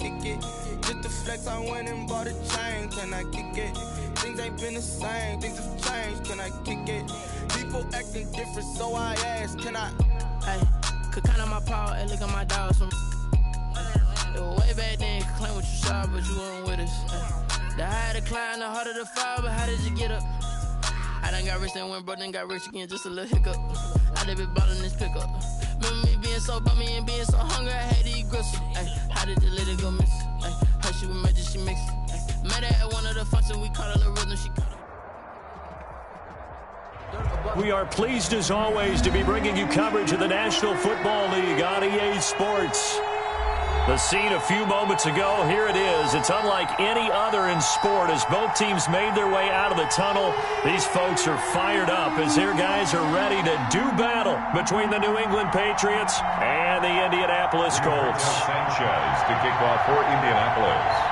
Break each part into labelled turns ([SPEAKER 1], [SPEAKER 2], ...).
[SPEAKER 1] kick it? Just to flex, I went and bought a chain. Can I kick it? Things ain't been the same, things have changed. Can I kick it? People acting different, so I ask, can I?
[SPEAKER 2] Hey, could count on my power, hey, look at my dogs from. It was way back then, could claim what you saw, but you weren't with us. The higher the climb, the harder the fall, but how did you get up? I done got rich, then went broke, then got rich again, just a little hiccup. I done been ballin' this pickup. Remember me being so bummy and being so hungry, I had to eat gristle. Ay, how did the lady go miss? Ay, her she was magic, she mixed. Ay, met her at one of the functions, we caught her little rhythm, she caught her.
[SPEAKER 3] We are pleased as always to be bringing you coverage of the National Football League on EA Sports. The scene a few moments ago, here it is. It's unlike any other in sport as both teams made their way out of the tunnel. These folks are fired up as their guys are ready to do battle between the New England Patriots and the Indianapolis Colts.
[SPEAKER 4] Sanchez to kick off for Indianapolis.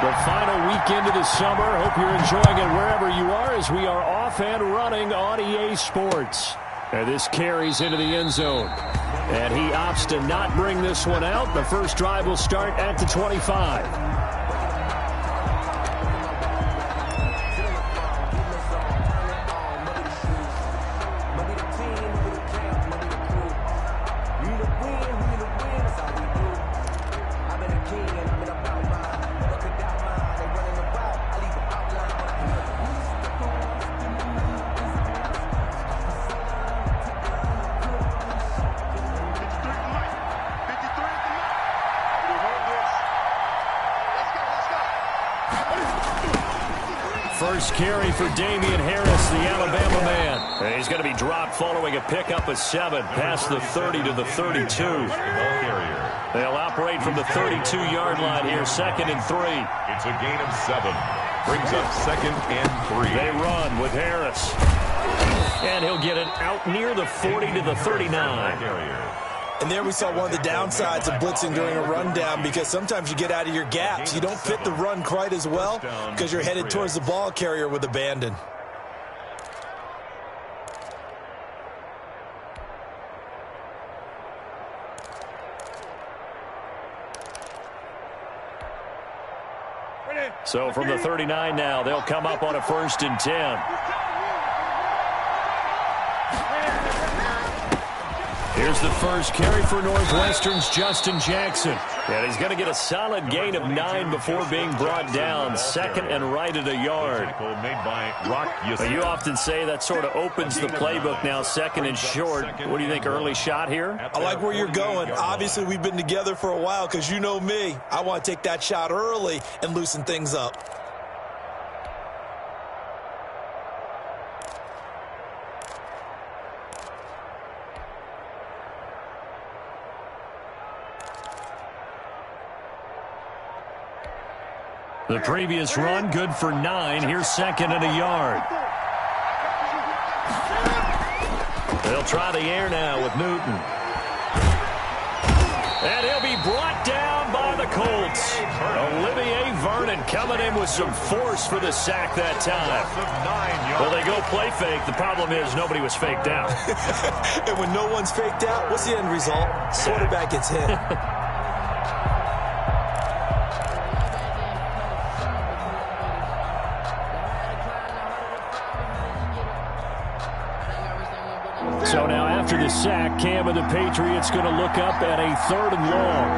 [SPEAKER 3] The final weekend of the summer. Hope you're enjoying it wherever you are as we are off and running on EA Sports. And this carries into the end zone. And he opts to not bring this one out. The first drive will start at the 25. First carry for Damian Harris, the Alabama man. And he's going to be dropped following a pickup of 7 past the 30 to the 32. They'll operate from the 32-yard line here, 2nd and 3.
[SPEAKER 4] It's a gain of 7. Brings up 2nd and 3.
[SPEAKER 3] They run with Harris. And he'll get it out near the 40 to the 39.
[SPEAKER 5] And there we saw one of the downsides of blitzing during a rundown because sometimes you get out of your gaps. You don't fit the run quite as well because you're headed towards the ball carrier with abandon.
[SPEAKER 3] So from the 39 now, they'll come up on a 1st and 10. Here's the first carry for Northwestern's Justin Jackson. And he's going to get a solid gain of 9 before being brought down. 2nd and right at a yard. You often say that sort of opens the playbook now, 2nd and short. What do you think, early shot here?
[SPEAKER 5] I like where you're going. Obviously, we've been together for a while because you know me. I want to take that shot early and loosen things up.
[SPEAKER 3] The previous run, good for 9. Here's 2nd and a yard. They'll try the air now with Newton. And he'll be brought down by the Colts. Olivier Vernon coming in with some force for the sack that time. Well, they go play fake. The problem is nobody was faked out.
[SPEAKER 5] And when no one's faked out, what's the end result? Quarterback gets hit.
[SPEAKER 3] So now after the sack, Cam and the Patriots going to look up at a 3rd and long.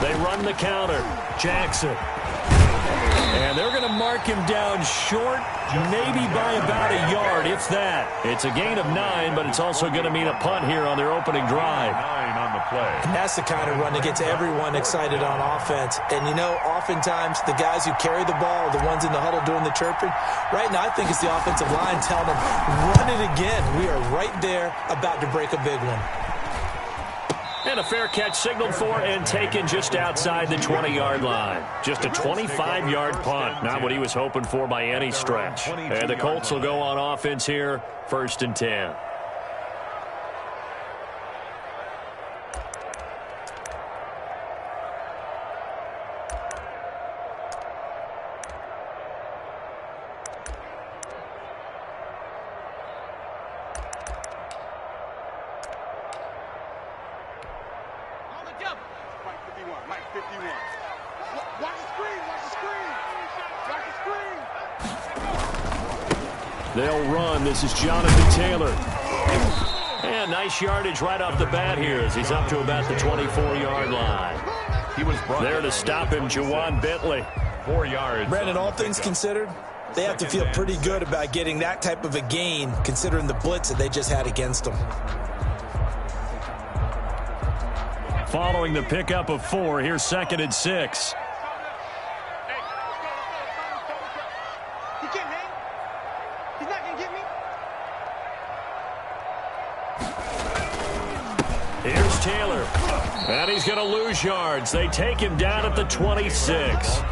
[SPEAKER 3] They run the counter. Jackson. And they're going to mark him down short, maybe by about a yard, if that. It's a gain of 9, but it's also going to mean a punt here on their opening drive.
[SPEAKER 5] And that's the kind of run that gets everyone excited on offense. And, you know, oftentimes the guys who carry the ball are the ones in the huddle doing the chirping. Right now, I think it's the offensive line telling them, run it again. We are right there about to break a big one.
[SPEAKER 3] And a fair catch signaled for and taken just outside the 20-yard line. Just a 25-yard punt. Not what he was hoping for by any stretch. And the Colts will go on offense here, 1st and 10.
[SPEAKER 6] Mike 51. Mike 51. Watch the screen. Watch the screen. Watch the screen.
[SPEAKER 3] They'll run. This is Jonathan Taylor. And nice yardage right off the bat here as he's up to about the 24-yard line.
[SPEAKER 4] He was brought
[SPEAKER 3] there to stop him, Jawan Bentley.
[SPEAKER 4] 4 yards.
[SPEAKER 5] Brandon, all things considered, they have to feel pretty good about getting that type of a gain, considering the blitz that they just had against them.
[SPEAKER 3] Following the pickup of 4, here's 2nd and 6.
[SPEAKER 6] He can't hang. He's not going to get me.
[SPEAKER 3] Here's Taylor. And he's going to lose yards. They take him down at the 26.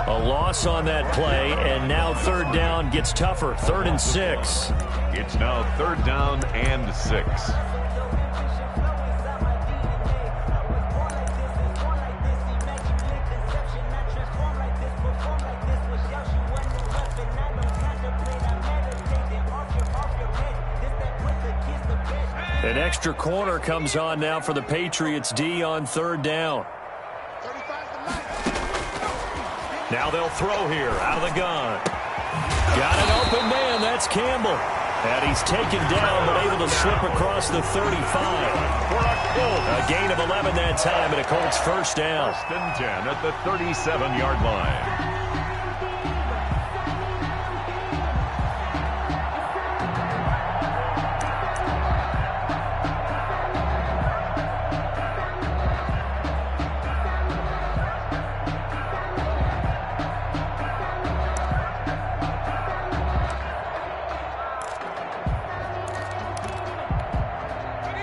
[SPEAKER 3] A loss on that play, and now 3rd down gets tougher. 3rd and 6.
[SPEAKER 4] It's now 3rd down and 6.
[SPEAKER 3] An extra corner comes on now for the Patriots D on 3rd down. Now they'll throw here out of the gun. Got an open man. That's Campbell. And he's taken down but able to slip across the 35. A gain of 11 that time and a Colts 1st down.
[SPEAKER 4] 1st and 10 at the 37-yard line.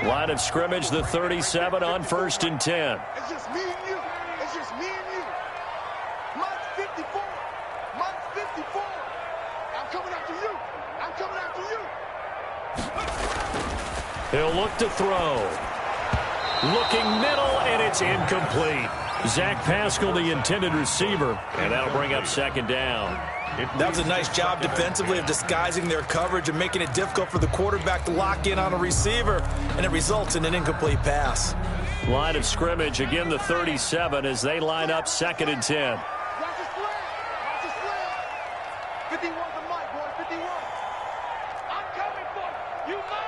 [SPEAKER 3] Line of scrimmage, the 37 on 1st and 10.
[SPEAKER 6] It's just me and you. It's just me and you. Mike 54. Mike 54. I'm coming after you. I'm coming after you.
[SPEAKER 3] He'll look to throw. Looking middle, and it's incomplete. Zach Pascal, the intended receiver, and that'll bring up 2nd down.
[SPEAKER 5] That was a nice job defensively of disguising their coverage and making it difficult for the quarterback to lock in on a receiver, and it results in an incomplete pass.
[SPEAKER 3] Line of scrimmage, again the 37 as they line up 2nd and 10.
[SPEAKER 6] Watch the slam. Watch the slam. 51 to Mike, boy. 51. I'm coming for you. You must.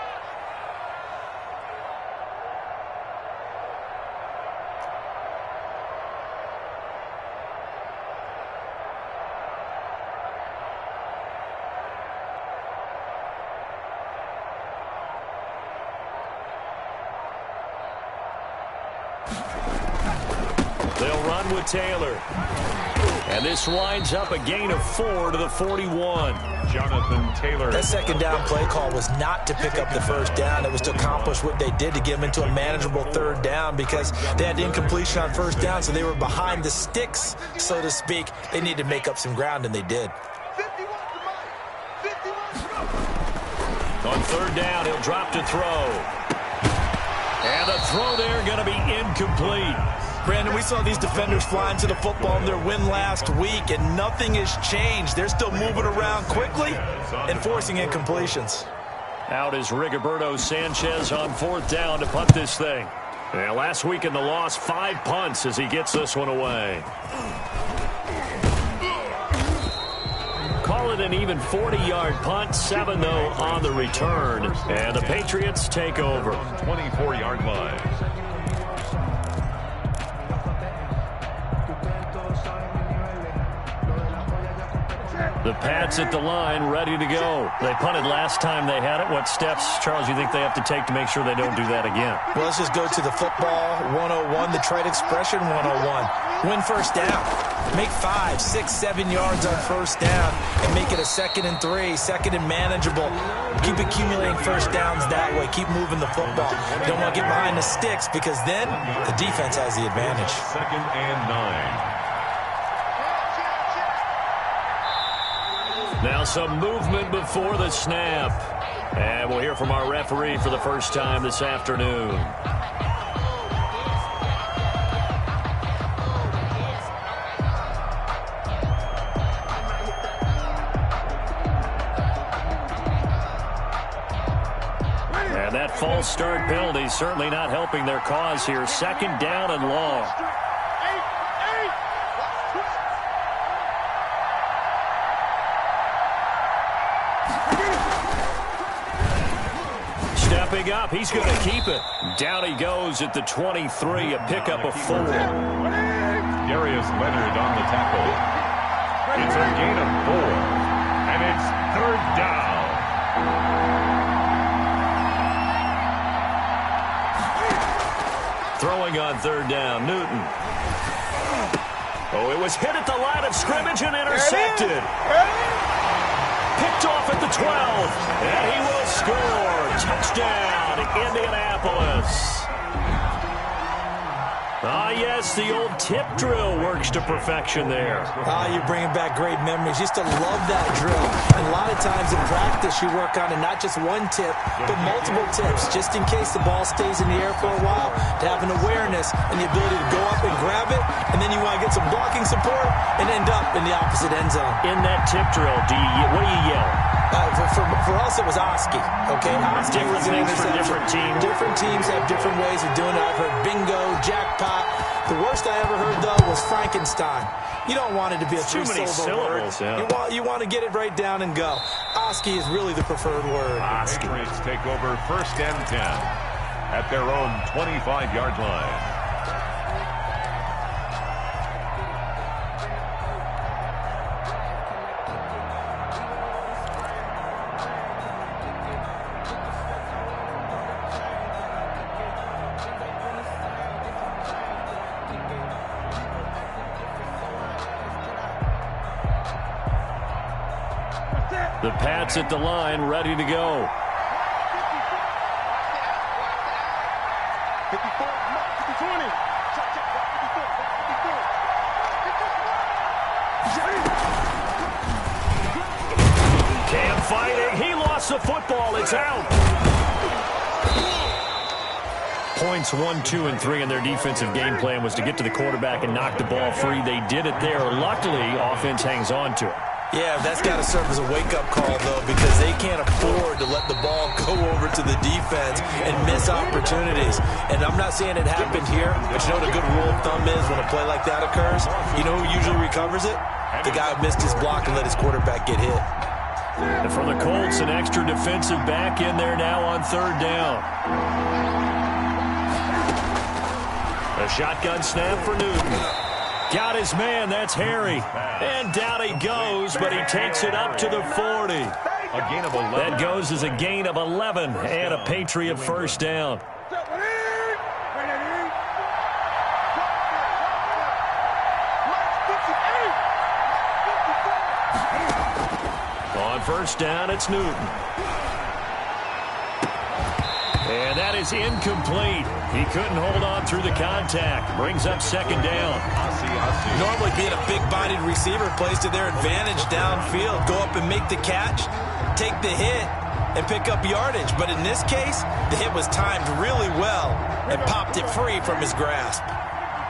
[SPEAKER 3] They'll run with Taylor. And this winds up a gain of 4 to the 41.
[SPEAKER 4] Jonathan Taylor.
[SPEAKER 5] That 2nd down play call was not to pick up the 1st down. It was to accomplish what they did to get them into a manageable 3rd down because they had incompletion on 1st down, so they were behind the sticks, so to speak. They needed to make up some ground, and they did.
[SPEAKER 6] 51 to Mike. 51 to go.
[SPEAKER 3] On 3rd down, he'll drop to throw. And the throw there going to be incomplete.
[SPEAKER 5] Brandon, we saw these defenders flying to the football in their win last week, and nothing has changed. They're still moving around quickly and forcing incompletions.
[SPEAKER 3] Out is Rigoberto Sanchez on 4th down to punt this thing. And last week in the loss, 5 punts as he gets this one away. Call it an even 40-yard punt, 7 though on the return. And the Patriots take over.
[SPEAKER 4] 24-yard line.
[SPEAKER 3] The Pats at the line, ready to go. They punted last time they had it. What steps, Charles, you think they have to take to make sure they don't do that again?
[SPEAKER 5] Well, let's just go to the football 101, the trade expression 101. Win 1st down. Make 5, 6, 7 yards on 1st down and make it a 2nd and 3, 2nd and manageable. Keep accumulating 1st downs that way. Keep moving the football. Don't want to get behind the sticks because then the defense has the advantage.
[SPEAKER 4] 2nd and 9.
[SPEAKER 3] Now some movement before the snap. And we'll hear from our referee for the first time this afternoon. And that that false start penalty certainly not helping their cause here. Second down and long. Stepping up, he's going to keep it. Down he goes at the 23, a pickup of 4.
[SPEAKER 4] Darius Leonard on the tackle. It's a gain of 4, and it's third down.
[SPEAKER 3] Throwing on third down, Newton. Oh, it was hit at the line of scrimmage and intercepted. Picked off at the 12, and he will score. Touchdown, Indianapolis. Ah, yes, the old tip drill works to perfection there.
[SPEAKER 5] You're bringing back great memories. Used to love that drill. And a lot of times in practice, you work on it, not just one tip, but multiple tips, just in case the ball stays in the air for a while, to have an awareness and the ability to go up and grab it, and then you want to get some blocking support and end up in the opposite end zone.
[SPEAKER 3] In that tip drill, what do you yell?
[SPEAKER 5] For us, it was Oski. Okay, Oski
[SPEAKER 3] different things for different teams.
[SPEAKER 5] Different teams have different ways of doing it. I've heard bingo, jackpot. The worst I ever heard, though, was Frankenstein. You don't want it to be a three-syllable word. Yeah. You want to get it right down and go. Oski is really the preferred word.
[SPEAKER 4] The Patriots take over first and 10 at their own 25-yard line.
[SPEAKER 3] The Pats at the line, ready to go. 54, Cam fighting. He lost the football. It's out. Points 1, 2, and 3 in their defensive game plan was to get to the quarterback and knock the ball free. They did it there. Luckily, offense hangs on to it.
[SPEAKER 5] Yeah, that's got to serve as a wake-up call, though, because they can't afford to let the ball go over to the defense and miss opportunities. And I'm not saying it happened here, but you know what a good rule of thumb is when a play like that occurs? You know who usually recovers it? The guy who missed his block and let his quarterback get hit.
[SPEAKER 3] And for the Colts, an extra defensive back in there now on third down. A shotgun snap for Newton. Got his man, that's Harry. And down he goes, but he takes it up to the 40.
[SPEAKER 4] A gain of 11.
[SPEAKER 3] That goes as a gain of 11 and a Patriot first down. On first down, it's Newton. And that is incomplete. He couldn't hold on through the contact. Brings up second down.
[SPEAKER 5] Normally being a big-bodied receiver plays to their advantage downfield. Go up and make the catch, take the hit, and pick up yardage. But in this case, the hit was timed really well and popped it free from his grasp.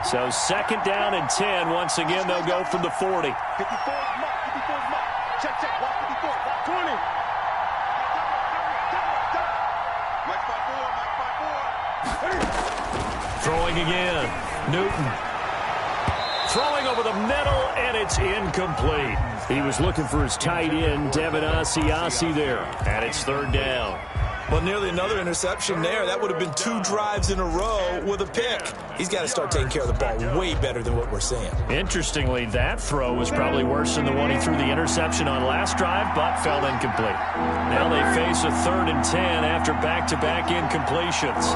[SPEAKER 3] So second down and 10. Once again, they'll go from the 40.
[SPEAKER 6] 54 mark. Check, watch 54, 20.
[SPEAKER 3] Throwing again. Newton. Throwing over the middle, and it's incomplete. He was looking for his tight end, Devin Asiasi there. And it's third down.
[SPEAKER 5] Well, nearly another interception there. That would have been 2 drives in a row with a pick. He's got to start taking care of the ball way better than what we're seeing.
[SPEAKER 3] Interestingly, that throw was probably worse than the one he threw the interception on last drive, but fell incomplete. Now they face a third and 10 after back-to-back incompletions.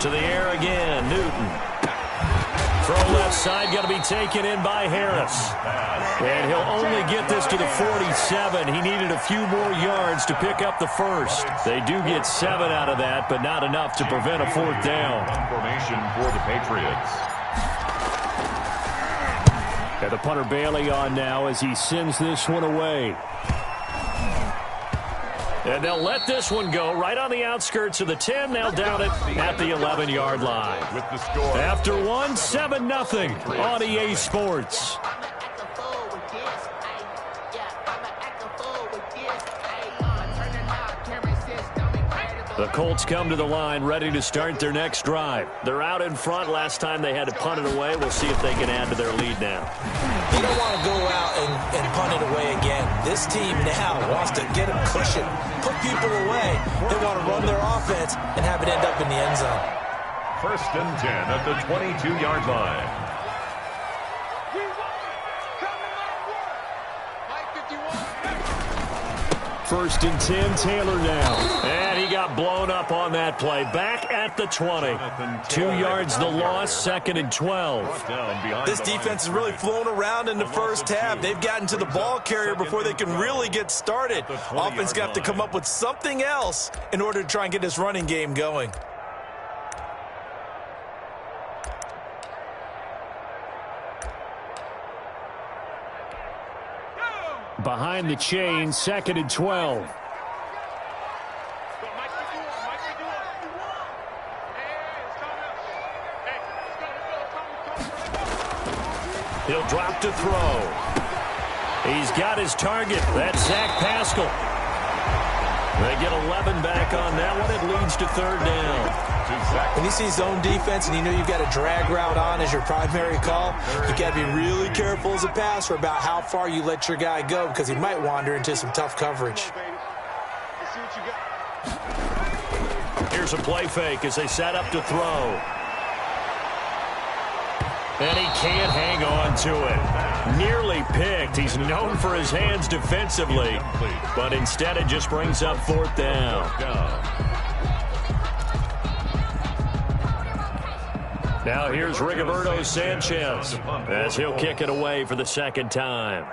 [SPEAKER 3] To the air again, Newton. Throw left side, got to be taken in by Harris. And he'll only get this to the 47. He needed a few more yards to pick up the first. They do get 7 out of that, but not enough to prevent a fourth down.
[SPEAKER 4] Formation for the Patriots.
[SPEAKER 3] Got the punter Bailey on now as he sends this one away. And they'll let this one go right on the outskirts of the 10. They'll down it at the 11-yard line.
[SPEAKER 4] With the score.
[SPEAKER 3] After one, 7-0 on EA Sports. The Colts come to the line ready to start their next drive. They're out in front. Last time they had to punt it away. We'll see if they can add to their lead now.
[SPEAKER 5] They don't want to go out and punt it away again. This team now wants to get a cushion, put people away. They want to run their offense and have it end up in the end zone.
[SPEAKER 4] 1st and 10 at the 22-yard line.
[SPEAKER 3] First and 10, Taylor now. And he got blown up on that play. Back at the 20. 2 yards the loss, 2nd and 12.
[SPEAKER 5] This defense has really flown around in the first half. They've gotten to the ball carrier before they can really get started. Offense got to come up with something else in order to try and get this running game going.
[SPEAKER 3] Behind the chain, 2nd and 12. He'll drop to throw. He's got his target. That's Zach Pascal. They get 11 back on that one. It leads to 3rd down.
[SPEAKER 5] When you see zone defense and you know you've got a drag route on as your primary call, you got to be really careful as a passer about how far you let your guy go because he might wander into some tough coverage.
[SPEAKER 3] Here's a play fake as they set up to throw. And he can't hang on to it. Nearly picked. He's known for his hands defensively, but instead it just brings up 4th down. Now here's Rigoberto Sanchez as he'll kick it away for the 2nd time.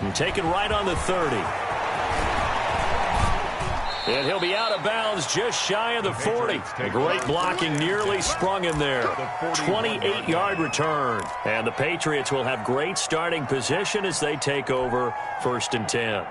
[SPEAKER 3] And taken right on the 30. And he'll be out of bounds just shy of the 40. Great blocking, nearly sprung him there. 28-yard return. And the Patriots will have great starting position as they take over 1st and 10.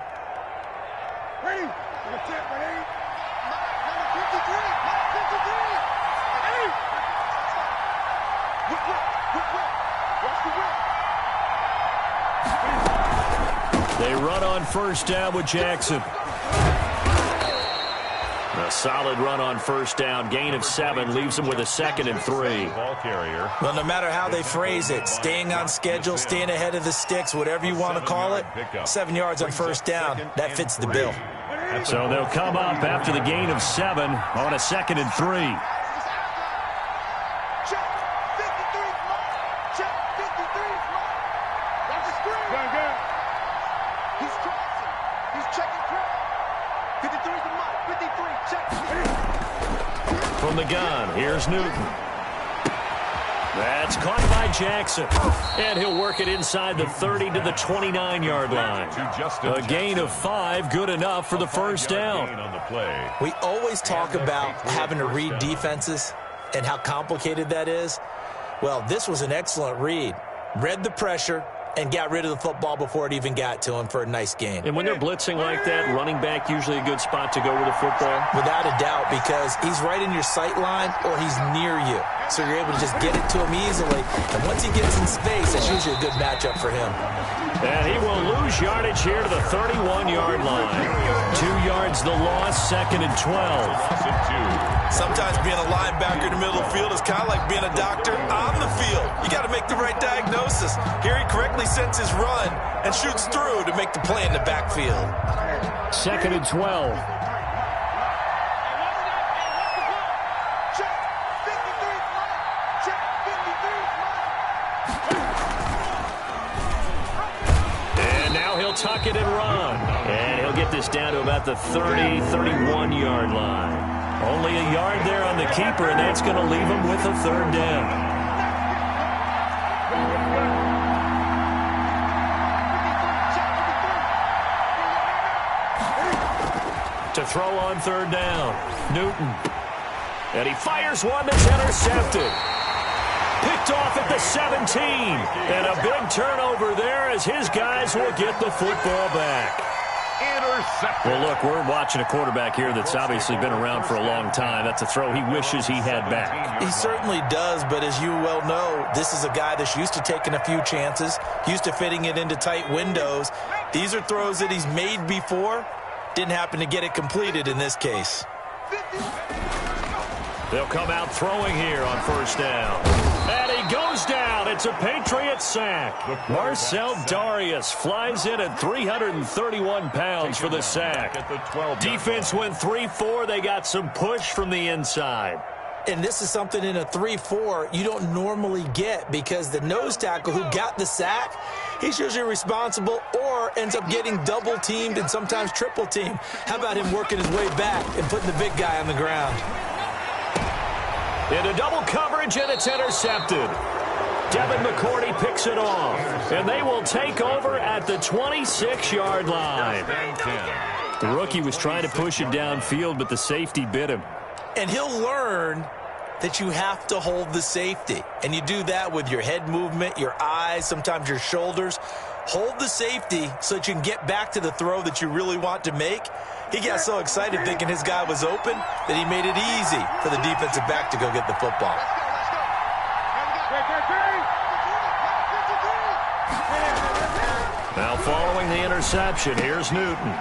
[SPEAKER 3] They run on 1st down with Jackson. A solid run on 1st down. Gain of 7 leaves them with a 2nd and 3.
[SPEAKER 5] Well, no matter how they phrase it, staying on schedule, staying ahead of the sticks, whatever you want to call it, 7 yards on 1st down, that fits the bill.
[SPEAKER 3] So they'll come up after the gain of 7 on a 2nd and 3. From the gun, here's Newton. That's caught by Jackson. And he'll work it inside the 30 to the 29-yard line. A gain of 5, good enough for the 1st down.
[SPEAKER 5] We always talk about having to read defenses and how complicated that is. Well, this was an excellent read. Read the pressure and got rid of the football before it even got to him for a nice gain.
[SPEAKER 3] And when they're blitzing like that, running back usually a good spot to go with the football?
[SPEAKER 5] Without a doubt, because he's right in your sight line or he's near you. So you're able to just get it to him easily. And once he gets in space, that's usually a good matchup for him.
[SPEAKER 3] And he will lose yardage here to the 31-yard line. 2 yards the loss, 2nd and 12.
[SPEAKER 5] Sometimes being a linebacker in the middle of the field is kind of like being a doctor on the field. You got to make the right diagnosis. Here he correctly sends his run and shoots through to make the play in the backfield.
[SPEAKER 3] 2nd and 12. And now he'll tuck it and run. And he'll get this down to about the 30, 31-yard line. Only a yard there on the keeper, and that's going to leave him with a 3rd down. To throw on 3rd down, Newton. And he fires one that's intercepted. Picked off at the 17. And a big turnover there as his guys will get the football back.
[SPEAKER 4] intercepted.
[SPEAKER 3] Well, look, we're watching a quarterback here that's obviously been around for a long time. That's a throw he wishes he had back.
[SPEAKER 5] He certainly does, but as you well know, this is a guy that's used to taking a few chances, used to fitting it into tight windows. These are throws that he's made before. Didn't happen to get it completed in this case.
[SPEAKER 3] They'll come out throwing here on first down. And he goes down. It's a Patriot sack. Marcel Darius flies in at 331 pounds for the sack. Defense went 3-4. They got some push from the inside.
[SPEAKER 5] And this is something in a 3-4 you don't normally get because the nose tackle who got the sack, he's usually responsible or ends up getting double-teamed and sometimes triple-teamed. How about him working his way back and putting the big guy on the ground?
[SPEAKER 3] Into double coverage, and it's intercepted. Devin McCourty picks it off, and they will take over at the 26-yard line. The rookie was trying to push it downfield, but the safety bit him.
[SPEAKER 5] And he'll learn that you have to hold the safety. And you do that with your head movement, your eyes, sometimes your shoulders. Hold the safety so that you can get back to the throw that you really want to make. He got so excited thinking his guy was open that he made it easy for the defensive back to go get the football.
[SPEAKER 3] Now following the interception, here's Newton.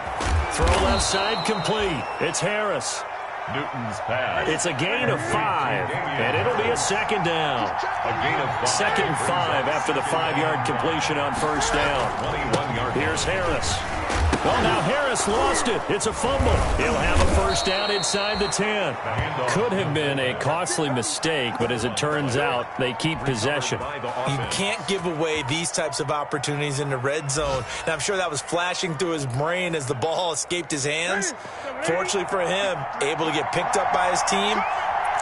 [SPEAKER 3] Throw left side complete. It's Harris.
[SPEAKER 4] Newton's pass.
[SPEAKER 3] It's a gain of 5, and it'll be a second down.
[SPEAKER 4] A gain of 5.
[SPEAKER 3] Second and 5 after the 5-yard completion on first down.
[SPEAKER 4] 21-yard.
[SPEAKER 3] Here's Harris. Well, now Harris lost it. It's a fumble. He'll have a first down inside the 10. Could have been a costly mistake, but as it turns out, they keep possession.
[SPEAKER 5] You can't give away these types of opportunities in the red zone. And I'm sure that was flashing through his brain as the ball escaped his hands. Fortunately for him, able to get picked up by his team,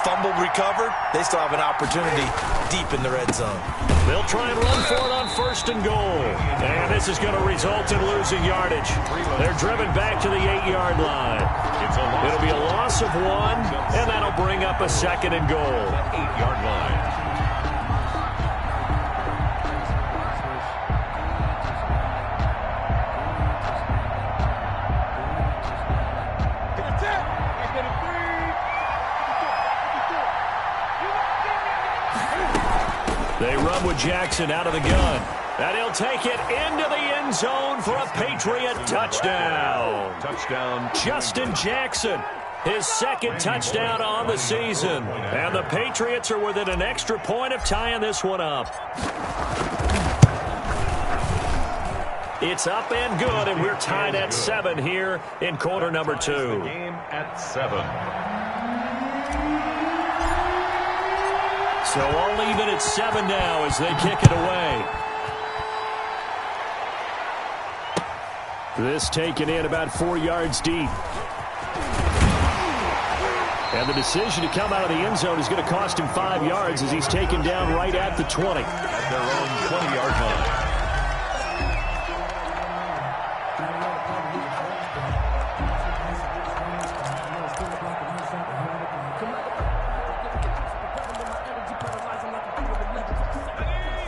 [SPEAKER 5] fumbled, recovered. They still have an opportunity deep in the red zone.
[SPEAKER 3] They'll try and run for it on first and goal. And this is going to result in losing yardage. They're driven back to the 8-yard line. It'll be a loss of 1, and that'll bring up a second and goal.
[SPEAKER 4] 8-yard line.
[SPEAKER 3] They run with Jackson out of the gun. And he'll take it into the end zone for a Patriot touchdown.
[SPEAKER 4] Touchdown.
[SPEAKER 3] Justin Jackson, his second touchdown on the season. And the Patriots are within an extra point of tying this one up. It's up and good, and we're tied at 7 here in quarter number 2.
[SPEAKER 4] Game at 7.
[SPEAKER 3] So all even at 7 now as they kick it away. This taken in about 4 yards deep. And the decision to come out of the end zone is going to cost him 5 yards as he's taken down right at the 20.
[SPEAKER 4] At their own 20-yard line.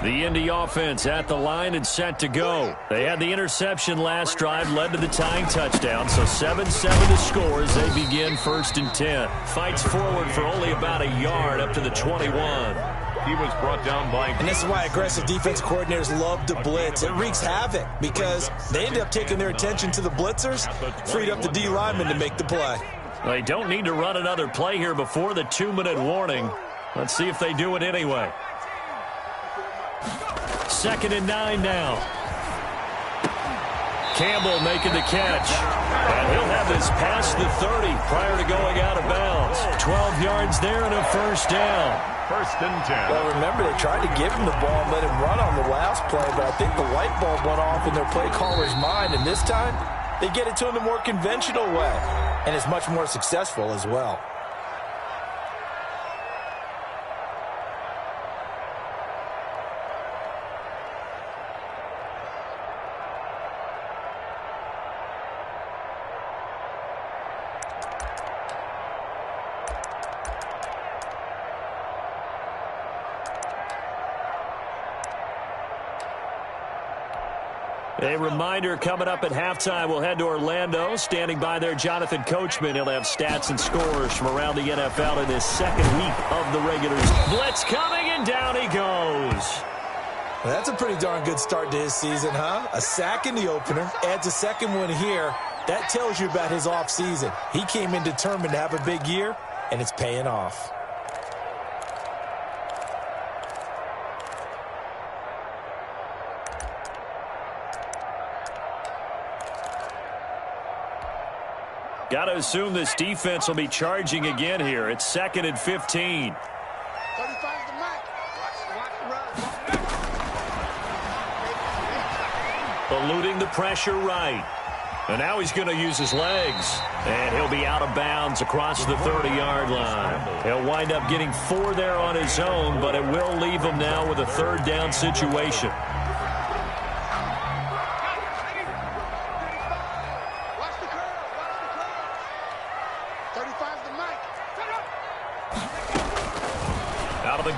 [SPEAKER 3] The Indy offense at the line and set to go. They had the interception last drive, led to the tying touchdown, so 7-7 to score as they begin first and 10. Fights forward for only about a yard up to the 21.
[SPEAKER 4] He was brought down by...
[SPEAKER 5] And this is why aggressive defense coordinators love to blitz. It wreaks havoc because they end up taking their attention to the blitzers, freed up the D lineman to make the play.
[SPEAKER 3] They don't need to run another play here before the 2-minute warning. Let's see if they do it anyway. 2nd and 9 now. Campbell making the catch. And he'll have this past the 30 prior to going out of bounds. 12 yards there and a first down.
[SPEAKER 4] First and 10.
[SPEAKER 5] Well, remember, they tried to give him the ball and let him run on the last play, but I think the light bulb went off in their play caller's mind, and this time they get it to him the more conventional way, and it's much more successful as well.
[SPEAKER 3] A reminder coming up at halftime, we'll head to Orlando. Standing by there, Jonathan Coachman. He'll have stats and scores from around the NFL in his second week of the regular season. Blitz coming, and down he goes.
[SPEAKER 5] Well, that's a pretty darn good start to his season, huh? A sack in the opener, adds a second one here. That tells you about his offseason. He came in determined to have a big year, and it's paying off.
[SPEAKER 3] Got to assume this defense will be charging again here. It's 2nd and 15.
[SPEAKER 6] 35's the mic. Watch the run.
[SPEAKER 3] Eluding the pressure right. And now he's going to use his legs. And he'll be out of bounds across the 30-yard line. He'll wind up getting 4 there on his own, but it will leave him now with a 3rd down situation.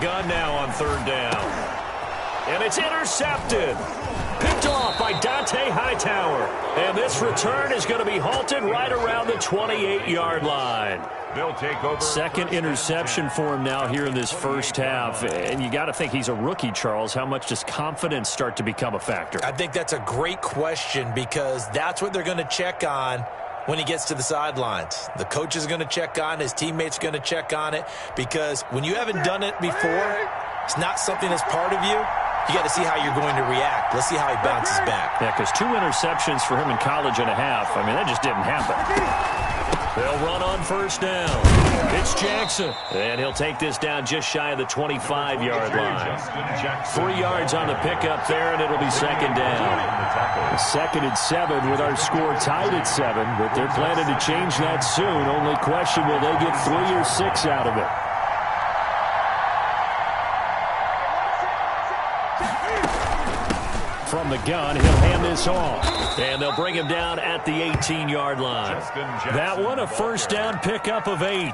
[SPEAKER 3] Gun now on 3rd down. And it's intercepted. Picked off by Dante Hightower. And this return is going to be halted right around the 28-yard line.
[SPEAKER 4] They'll take over.
[SPEAKER 3] 2nd interception for him now here in this first half. And you got to think he's a rookie, Charles. How much does confidence start to become a factor?
[SPEAKER 5] I think that's a great question because that's what they're going to check on when he gets to the sidelines. The coach is going to check on it. His teammates are going to check on it because when you haven't done it before, it's not something that's part of you. You got to see how you're going to react. Let's see how he bounces back.
[SPEAKER 3] Yeah, because 2 interceptions for him in college and a half. I mean, that just didn't happen. They'll run on 1st down. It's Jackson. And he'll take this down just shy of the 25-yard line. 3 yards on the pickup there, and it'll be 2nd down. 2nd and 7 with our score tied at 7, but they're planning to change that soon. Only question, will they get 3 or 6 out of it? From the gun, he'll hand this off. And they'll bring him down at the 18-yard line. That one, a 1st down pickup of 8.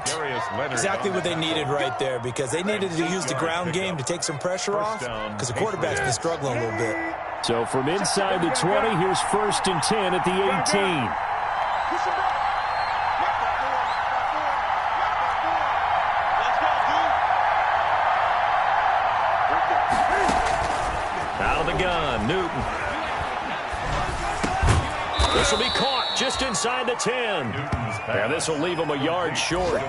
[SPEAKER 5] Exactly what they needed right there because they needed to use the ground game to take some pressure off because the quarterback's been struggling a little bit.
[SPEAKER 3] So from inside the 20, here's 1st and 10 at the 18. Out of the gun, Newton. This will be caught just inside the 10. And this will leave him a yard short.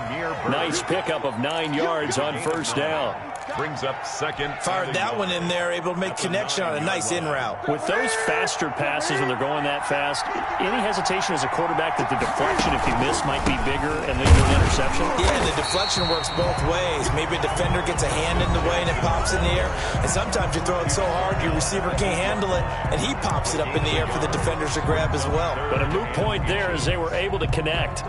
[SPEAKER 3] Nice pickup of 9 yards on 1st down.
[SPEAKER 4] Brings up 2nd.
[SPEAKER 5] Fired that one in there, able to make connection on a nice in route.
[SPEAKER 3] With those faster passes when they're going that fast, any hesitation as a quarterback that the deflection, if you miss, might be bigger and lead to an interception?
[SPEAKER 5] Yeah, and the deflection works both ways. Maybe a defender gets a hand in the way and it pops in the air. And sometimes you throw it so hard your receiver can't handle it, and he pops it up in the air for the defenders to grab as well.
[SPEAKER 3] But a moot point there as they were able to connect.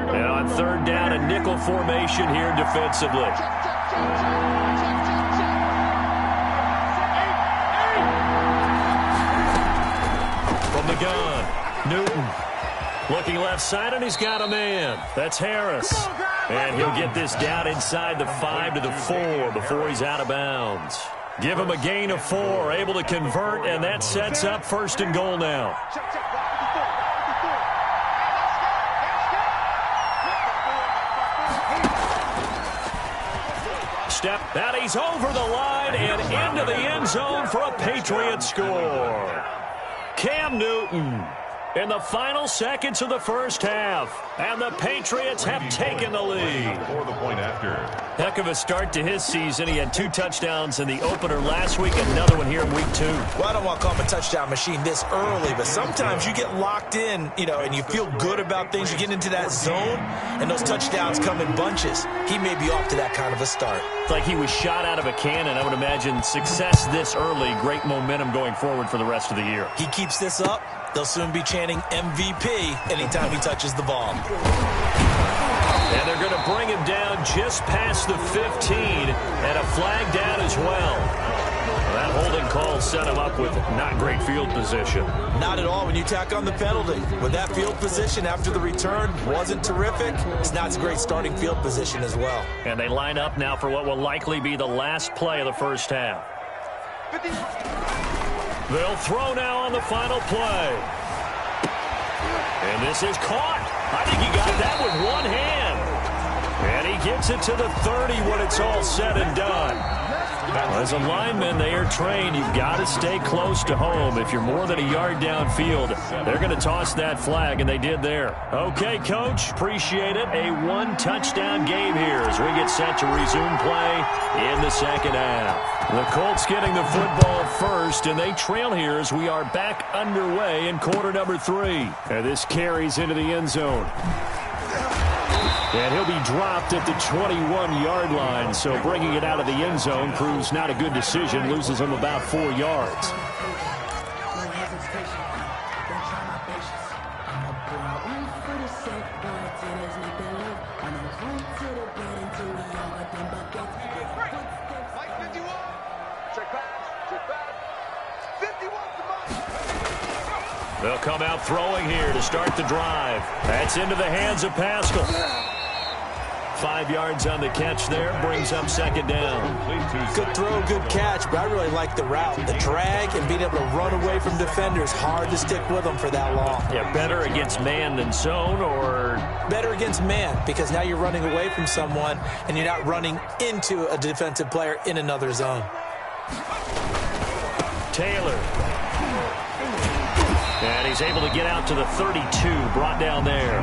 [SPEAKER 3] And on 3rd down, a nickel formation here defensively. From the gun, Newton. Looking left side, and he's got a man. That's Harris. And he'll get this down inside the 5 to the 4 before he's out of bounds. Give him a gain of 4, able to convert, and that sets up 1st and goal now. Step, that he's over the line and into the end zone for a Patriot score. Cam Newton in the final seconds of the first half, and the Patriots have taken the lead.
[SPEAKER 4] For the point after.
[SPEAKER 3] Heck of a start to his season. He had 2 touchdowns in the opener last week, another one here in week 2.
[SPEAKER 5] Well, I don't want to call him a touchdown machine this early, but sometimes you get locked in, and you feel good about things. You get into that zone, and those touchdowns come in bunches. He may be off to that kind of a start.
[SPEAKER 3] It's like he was shot out of a cannon. I would imagine success this early, great momentum going forward for the rest of the year.
[SPEAKER 5] He keeps this up, they'll soon be chanting MVP anytime he touches the ball.
[SPEAKER 3] And they're going to bring him down just past the 15, and a flag down as well. That holding call set him up with not great field position.
[SPEAKER 5] Not at all when you tack on the penalty. With that field position after the return wasn't terrific, it's not a great starting field position as well.
[SPEAKER 3] And they line up now for what will likely be the last play of the first half. They'll throw now on the final play. And this is caught. I think he got that with one hand. And he gets it to the 30 when it's all said and done. As a lineman, they are trained. You've got to stay close to home. If you're more than a yard downfield, they're going to toss that flag, and they did there. Okay, Coach, appreciate it. A one-touchdown game here as we get set to resume play in the second half. The Colts getting the football first, and they trail here as we are back underway in quarter number 3. And this carries into the end zone. And he'll be dropped at the 21-yard line, so bringing it out of the end zone proves not a good decision, loses him about 4 yards. They'll come out throwing here to start the drive. That's into the hands of Pascal. 5 yards on the catch there, brings up second down.
[SPEAKER 5] Good throw, good catch, but I really like the route. The drag and being able to run away from defenders, hard to stick with them for that long.
[SPEAKER 3] Yeah, better against man than zone, or?
[SPEAKER 5] Better against man, because now you're running away from someone and you're not running into a defensive player in another zone.
[SPEAKER 3] Taylor. And he's able to get out to the 32, brought down there.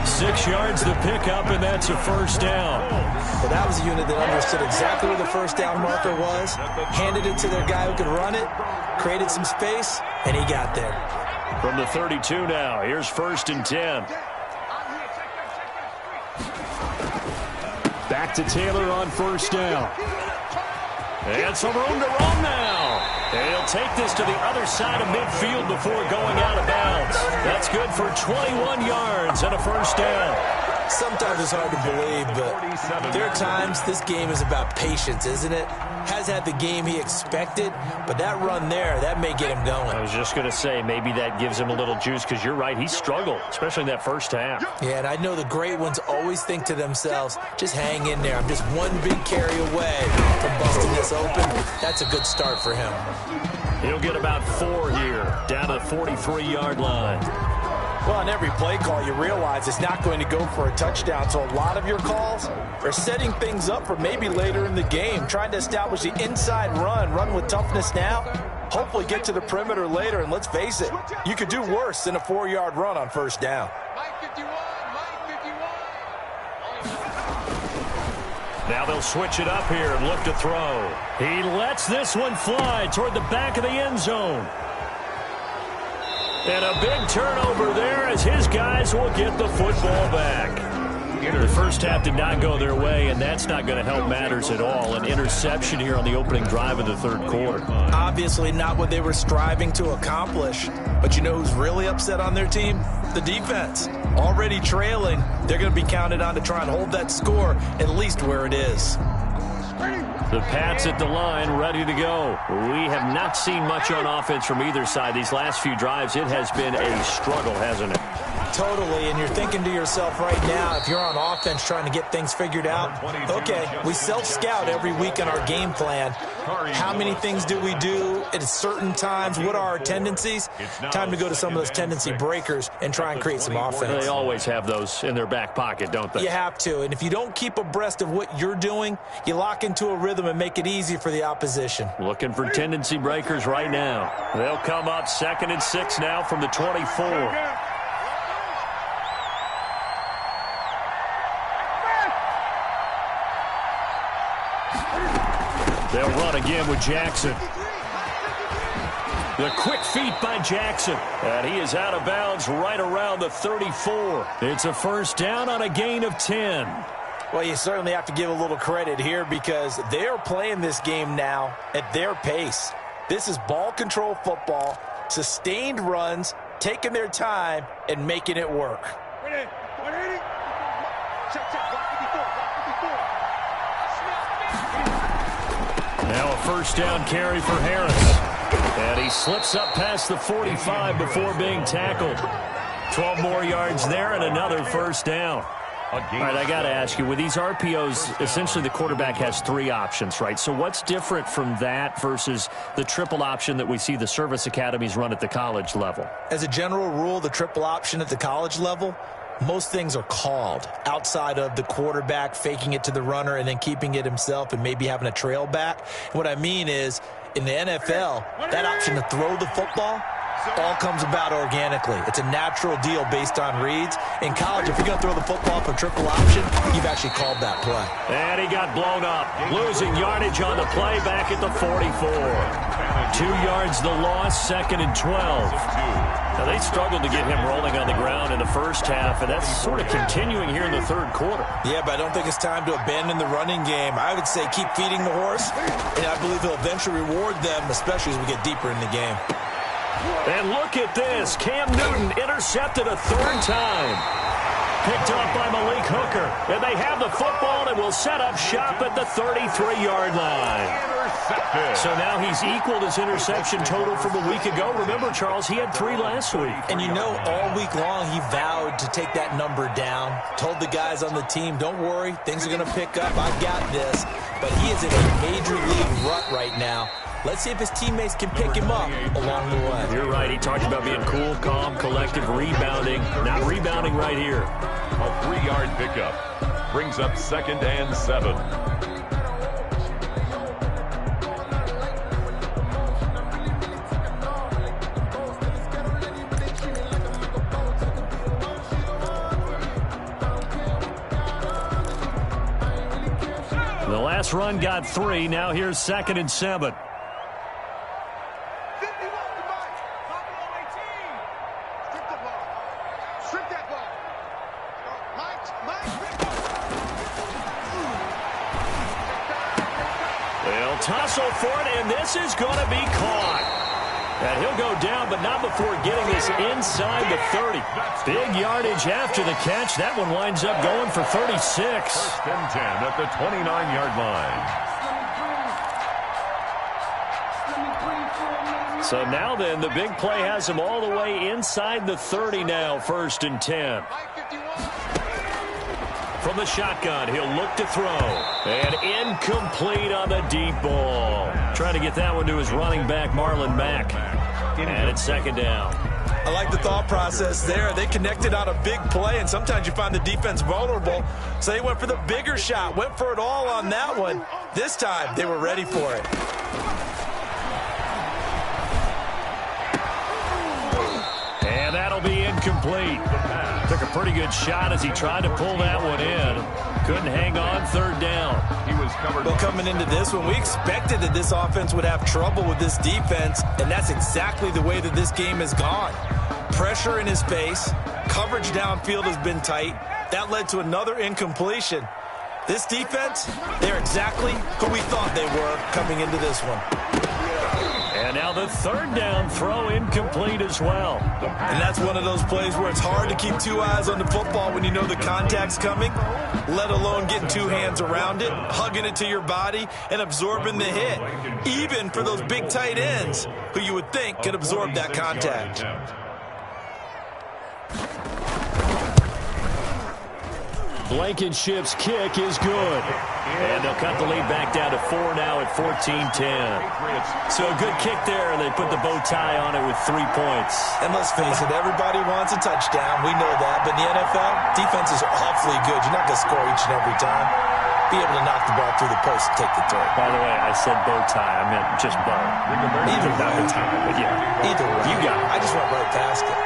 [SPEAKER 3] 6 yards the pickup, and that's a first down.
[SPEAKER 5] Well, that was a unit that understood exactly where the first down marker was, handed it to their guy who could run it, created some space, and he got there.
[SPEAKER 3] From the 32 now, here's 1st and 10. Back to Taylor on first down. And some room to run now. And he'll take this to the other side of midfield before going out of bounds. That's good for 21 yards and a first down.
[SPEAKER 5] Sometimes it's hard to believe, but there are times this game is about patience, isn't it? Has had the game he expected, but that run there, that may get him going.
[SPEAKER 3] I was just going to say, maybe that gives him a little juice, because you're right, he struggled, especially in that first half.
[SPEAKER 5] Yeah, and I know the great ones always think to themselves, just hang in there. I'm just one big carry away from busting this open. That's a good start for him.
[SPEAKER 3] He'll get about 4 here, down to the 43-yard line.
[SPEAKER 5] Well, on every play call, you realize it's not going to go for a touchdown, so a lot of your calls are setting things up for maybe later in the game, trying to establish the inside run with toughness now, hopefully get to the perimeter later, and let's face it, you could do worse than a 4-yard run on first down.
[SPEAKER 3] Now they'll switch it up here and look to throw. He lets this one fly toward the back of the end zone. And a big turnover there as his guys will get the football back. The first half did not go their way, and that's not going to help matters at all. An interception here on the opening drive of the third quarter.
[SPEAKER 5] Obviously not what they were striving to accomplish. But you know who's really upset on their team? The defense. Already trailing, they're going to be counted on to try and hold that score at least where it is.
[SPEAKER 3] The Pats at the line, ready to go. We have not seen much on offense from either side. These last few drives, it has been a struggle, hasn't it?
[SPEAKER 5] Totally, and you're thinking to yourself right now, if you're on offense trying to get things figured out, okay, we self-scout every week on our game plan. How many things do we do at certain times? What are our tendencies? Time to go to some of those tendency breakers and try and create some offense.
[SPEAKER 3] They always have those in their back pocket, don't they?
[SPEAKER 5] You have to, and if you don't keep abreast of what you're doing, you lock into a rhythm and make it easy for the opposition.
[SPEAKER 3] Looking for tendency breakers right now. They'll come up 2nd and 6 now from the 24. They'll run again with Jackson. The quick feet by Jackson. And he is out of bounds right around the 34. It's a first down on a gain of 10.
[SPEAKER 5] Well, you certainly have to give a little credit here because they are playing this game now at their pace. This is ball control football, sustained runs, taking their time, and making it work.
[SPEAKER 3] Now a first down carry for Harris. And he slips up past the 45 before being tackled. 12 more yards there and another first down. All right, I got to ask you, with these RPOs, essentially the quarterback has 3 options, right? So what's different from that versus the triple option that we see the service academies run at the college level?
[SPEAKER 5] As a general rule, the triple option at the college level, most things are called outside of the quarterback faking it to the runner and then keeping it himself and maybe having a trail back. What I mean is, in the NFL, that option to throw the football all comes about organically. It's a natural deal based on reads. In college, if you're going to throw the football for triple option, you've actually called that play.
[SPEAKER 3] And he got blown up, losing yardage on the play back at the 44. 2 yards the loss, 2nd and 12. Now, they struggled to get him rolling on the ground in the first half, and that's sort of continuing here in the third quarter.
[SPEAKER 5] Yeah, but I don't think it's time to abandon the running game. I would say keep feeding the horse, and I believe he'll eventually reward them, especially as we get deeper in the game.
[SPEAKER 3] And look at this. Cam Newton intercepted a 3rd time. Picked off by Malik Hooker. And they have the football and will set up shop at the 33-yard line. So now he's equaled his interception total from a week ago. Remember, Charles, he had 3 last week.
[SPEAKER 5] And you know, all week long he vowed to take that number down. Told the guys on the team, don't worry, things are going to pick up. I've got this. But he is in a major league rut right now. Let's see if his teammates can pick him up along the way.
[SPEAKER 3] You're right. He talked about being cool, calm, collective, rebounding. Not rebounding right here.
[SPEAKER 4] A 3-yard pickup brings up 2nd and 7.
[SPEAKER 3] The last run got 3. Now here's 2nd and 7. They'll tussle for it, and this is going to be caught. And he'll go down, but not before getting this inside the 30. Big yardage after the catch. That one winds up going for 36.
[SPEAKER 4] 1st and 10 at the 29-yard line.
[SPEAKER 3] So now then, the big play has him all the way inside the 30 now, 1st and 10. From the shotgun, he'll look to throw. And incomplete on the deep ball. Trying to get that one to his running back, Marlon Mack. And it's 2nd down.
[SPEAKER 5] I like the thought process there. They connected on a big play, and sometimes you find the defense vulnerable. So they went for the bigger shot, went for it all on that one. This time, they were ready for it.
[SPEAKER 3] And that'll be incomplete. Took a pretty good shot as he tried to pull that one in. Couldn't hang on, 3rd down.
[SPEAKER 4] He was covered.
[SPEAKER 5] Well, coming into this one, we expected that this offense would have trouble with this defense, and that's exactly the way that this game has gone. Pressure in his face, coverage downfield has been tight. That led to another incompletion. This defense, they're exactly who we thought they were coming into this one.
[SPEAKER 3] And now the 3rd down throw incomplete as well.
[SPEAKER 5] And that's one of those plays where it's hard to keep 2 eyes on the football when you know the contact's coming, let alone getting 2 hands around it, hugging it to your body, and absorbing the hit. Even for those big tight ends who you would think could absorb that contact.
[SPEAKER 3] Blankenship's kick is good. And they'll cut the lead back down to 4 now at 14-10. So a good kick there, and they put the bow tie on it with 3 points.
[SPEAKER 5] And let's face it, everybody wants a touchdown. We know that. But in the NFL, defenses are awfully good. You're not going to score each and every time. Be able to knock the ball through the post and take the throw.
[SPEAKER 3] By the way, I said bow tie. I meant just bow.
[SPEAKER 5] Either
[SPEAKER 3] not the tie, but yeah.
[SPEAKER 5] Either way.
[SPEAKER 3] You got it.
[SPEAKER 5] I just went right past it.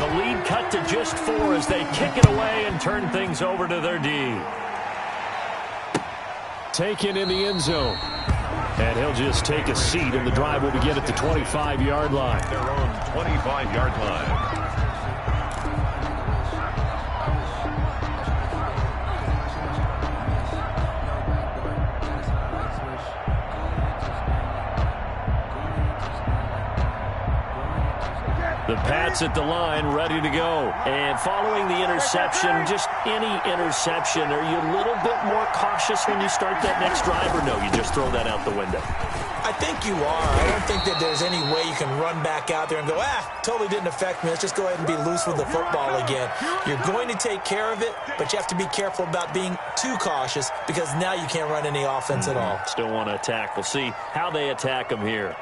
[SPEAKER 3] The lead cut to just 4 as they kick it away and turn things over to their D. Taken in the end zone. And he'll just take a seat, and the drive will begin at the 25-yard line.
[SPEAKER 4] Their own 25-yard line.
[SPEAKER 3] The Pats at the line, ready to go. And following the interception, just any interception, are you a little bit more cautious when you start that next drive, or no, you just throw that out the window?
[SPEAKER 5] I think you are. I don't think that there's any way you can run back out there and go, totally didn't affect me. Let's just go ahead and be loose with the football again. You're going to take care of it, but you have to be careful about being too cautious because now you can't run any offense at all.
[SPEAKER 3] Still want to attack. We'll see how they attack them here.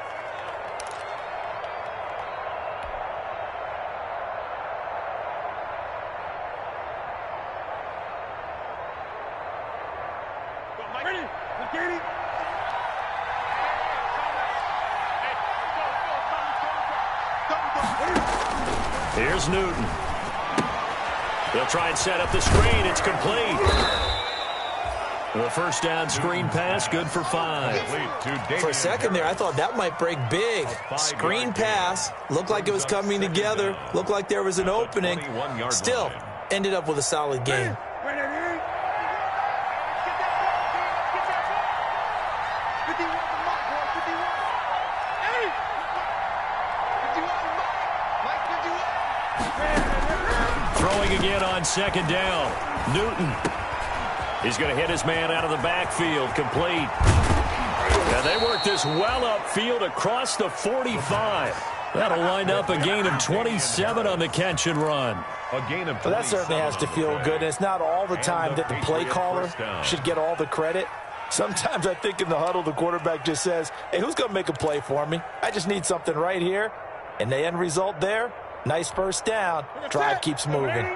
[SPEAKER 3] Here's Newton. They'll try and set up the screen. It's complete. The first down screen pass, good for 5.
[SPEAKER 5] For a second there, I thought that might break big. Screen pass, looked like it was coming together, looked like there was an opening. Still, ended up with a solid game.
[SPEAKER 3] Throwing again on second down. Newton. He's going to hit his man out of the backfield. Complete. And they work this well upfield across the 45. That'll wind up a gain of 27 on the catch and run.
[SPEAKER 4] A gain of 27.
[SPEAKER 5] Well, that certainly has to feel good. And it's not all the time that the play caller should get all the credit. Sometimes I think in the huddle, the quarterback just says, hey, who's going to make a play for me? I just need something right here. And the end result there, nice first down. Drive keeps moving.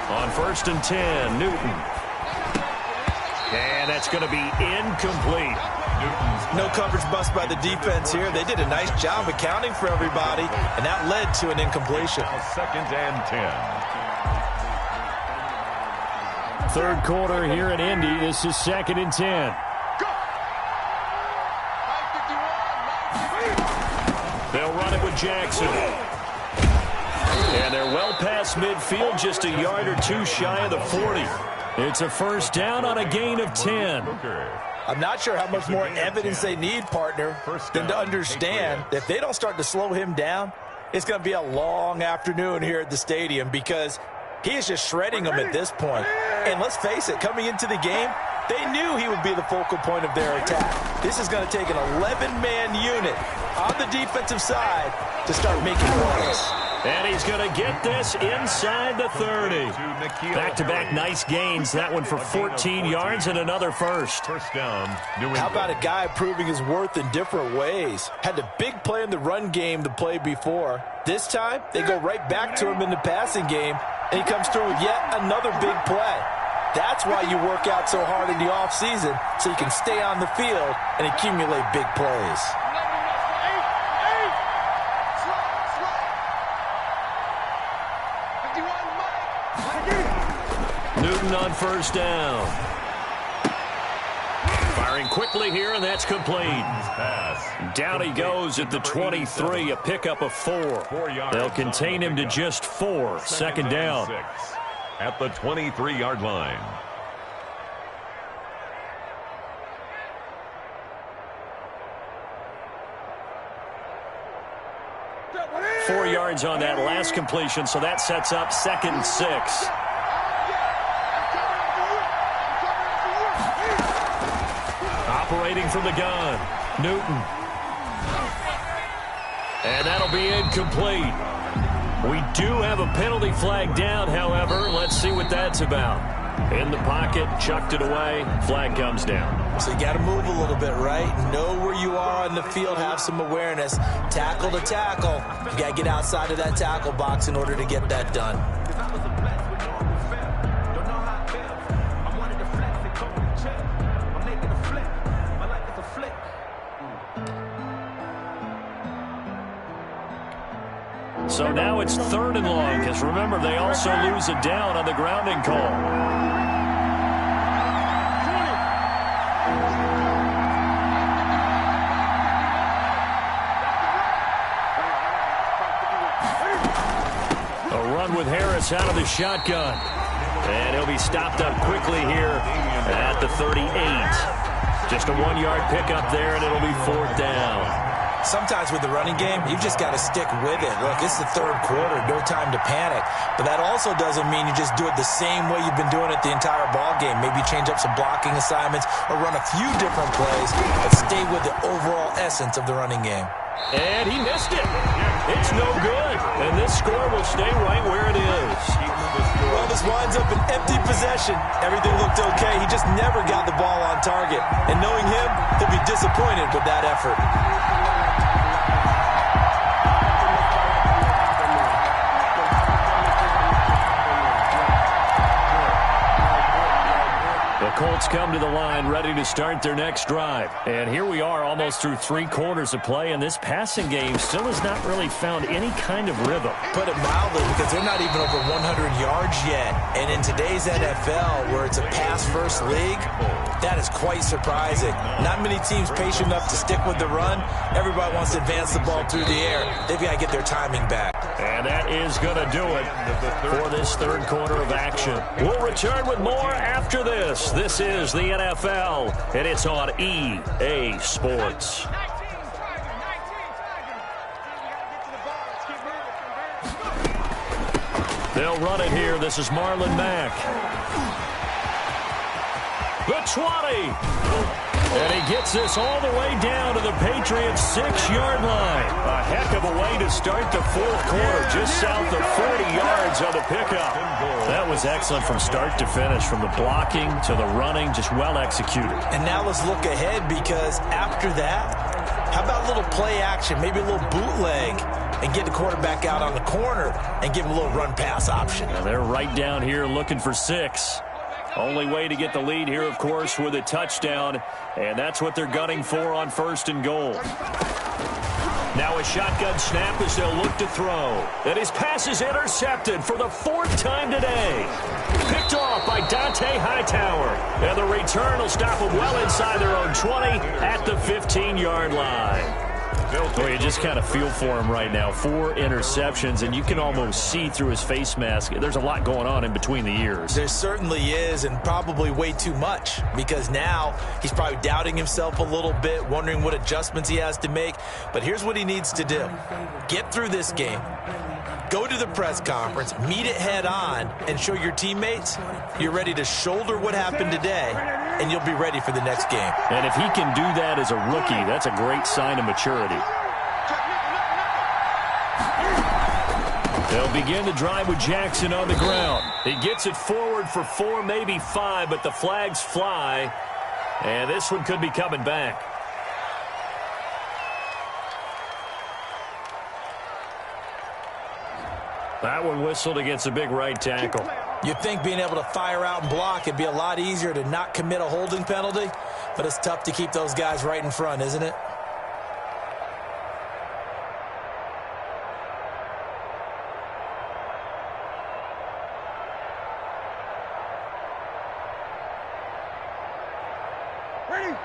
[SPEAKER 3] On 1st and 10, Newton. And that's going to be incomplete.
[SPEAKER 5] No coverage bust by the defense here. They did a nice job accounting for everybody, and that led to an incompletion.
[SPEAKER 4] 2nd and 10.
[SPEAKER 3] Third quarter here in Indy. This is 2nd and 10. They'll run it with Jackson. And they're well past midfield, just a yard or two shy of the 40. It's a first down on a gain of 10.
[SPEAKER 5] I'm not sure how much more evidence they need, partner, than to understand that if they don't start to slow him down, it's going to be a long afternoon here at the stadium because he is just shredding them at this point. And let's face it, coming into the game, they knew he would be the focal point of their attack. This is going to take an 11-man unit on the defensive side to start making plays.
[SPEAKER 3] And he's going to get this inside the 30. Back-to-back nice gains. That one for 14 yards and another first.
[SPEAKER 4] First down, New England.
[SPEAKER 5] How about a guy proving his worth in different ways? Had a big play in the run game the play before. This time, they go right back to him in the passing game, and he comes through with yet another big play. That's why you work out so hard in the offseason, so you can stay on the field and accumulate big plays.
[SPEAKER 3] Newton on first down. Firing quickly here, and that's complete. Down he goes at the 23, a pickup of 4. They'll contain him to just 4. Second down.
[SPEAKER 4] At the 23-yard line.
[SPEAKER 3] Four yards on that last completion, so that sets up 2nd and 6. Operating from the gun, Newton. And that'll be incomplete. We do have a penalty flag down, however. Let's see what that's about. In the pocket, chucked it away, flag comes down.
[SPEAKER 5] So you got to move a little bit, right? Know where you are on the field, have some awareness. Tackle to tackle. You got to get outside of that tackle box in order to get that done.
[SPEAKER 3] So now it's 3rd and long, because remember, they also lose a down on the grounding call. A run with Harris out of the shotgun. And he'll be stopped up quickly here at the 38. Just a 1-yard pickup there, and it'll be 4th down.
[SPEAKER 5] Sometimes with the running game, you've just got to stick with it. Look, it's the third quarter, no time to panic. But that also doesn't mean you just do it the same way you've been doing it the entire ball game. Maybe change up some blocking assignments or run a few different plays, but stay with the overall essence of the running game.
[SPEAKER 3] And he missed it. It's no good. And this score will stay right where it is.
[SPEAKER 5] Well, this winds up an empty possession. Everything looked okay. He just never got the ball on target. And knowing him, he'll be disappointed with that effort.
[SPEAKER 3] Colts come to the line ready to start their next drive. And here we are almost through 3 quarters of play, and this passing game still has not really found any kind of rhythm.
[SPEAKER 5] Put it mildly, because they're not even over 100 yards yet. And in today's NFL, where it's a pass-first league, that is quite surprising. Not many teams patient enough to stick with the run. Everybody wants to advance the ball through the air. They've got to get their timing back.
[SPEAKER 3] And that is going to do it for this third quarter of action. We'll return with more after this. This is the NFL, and it's on EA Sports. They'll run it here. This is Marlon Mack. The 20. And he gets this all the way down to the Patriots' 6-yard line. A heck of a way to start the fourth quarter, just south of 40 yards on the pickup. That was excellent from start to finish, from the blocking to the running, just well executed. And now let's look ahead, because after that, how about a little play action, maybe a little bootleg, and get the quarterback out on the corner and give him a little run-pass option. Now they're right down here looking for 6. Only way to get the lead here, of course, with a touchdown, and that's what they're gunning for on 1st and goal. Now a shotgun snap as they'll look to throw. And his pass is intercepted for the 4th time today. Picked off by Dante Hightower. And the return will stop them well inside their own 20 at the 15-yard line. Well, you just kind of feel for him right now. 4 interceptions, and you can almost see through his face mask. There's a lot going on in between the ears. There certainly is, and probably way too much, because now he's probably doubting himself a little bit, wondering what adjustments he has to make. But here's what he needs to do. Get through this game. Go to the press conference, meet it head on, and show your teammates you're ready to shoulder what happened today, and you'll be ready for the next game. And if he can do that as a rookie, that's a great sign of maturity. They'll begin the drive with Jackson on the ground. He gets it forward for 4, maybe 5, but the flags fly, and this one could be coming back. That one whistled against a big right tackle. You'd think being able to fire out and block, it'd be a lot easier to not commit a holding penalty, but it's tough to keep those guys right in front, isn't it?
[SPEAKER 6] Ready?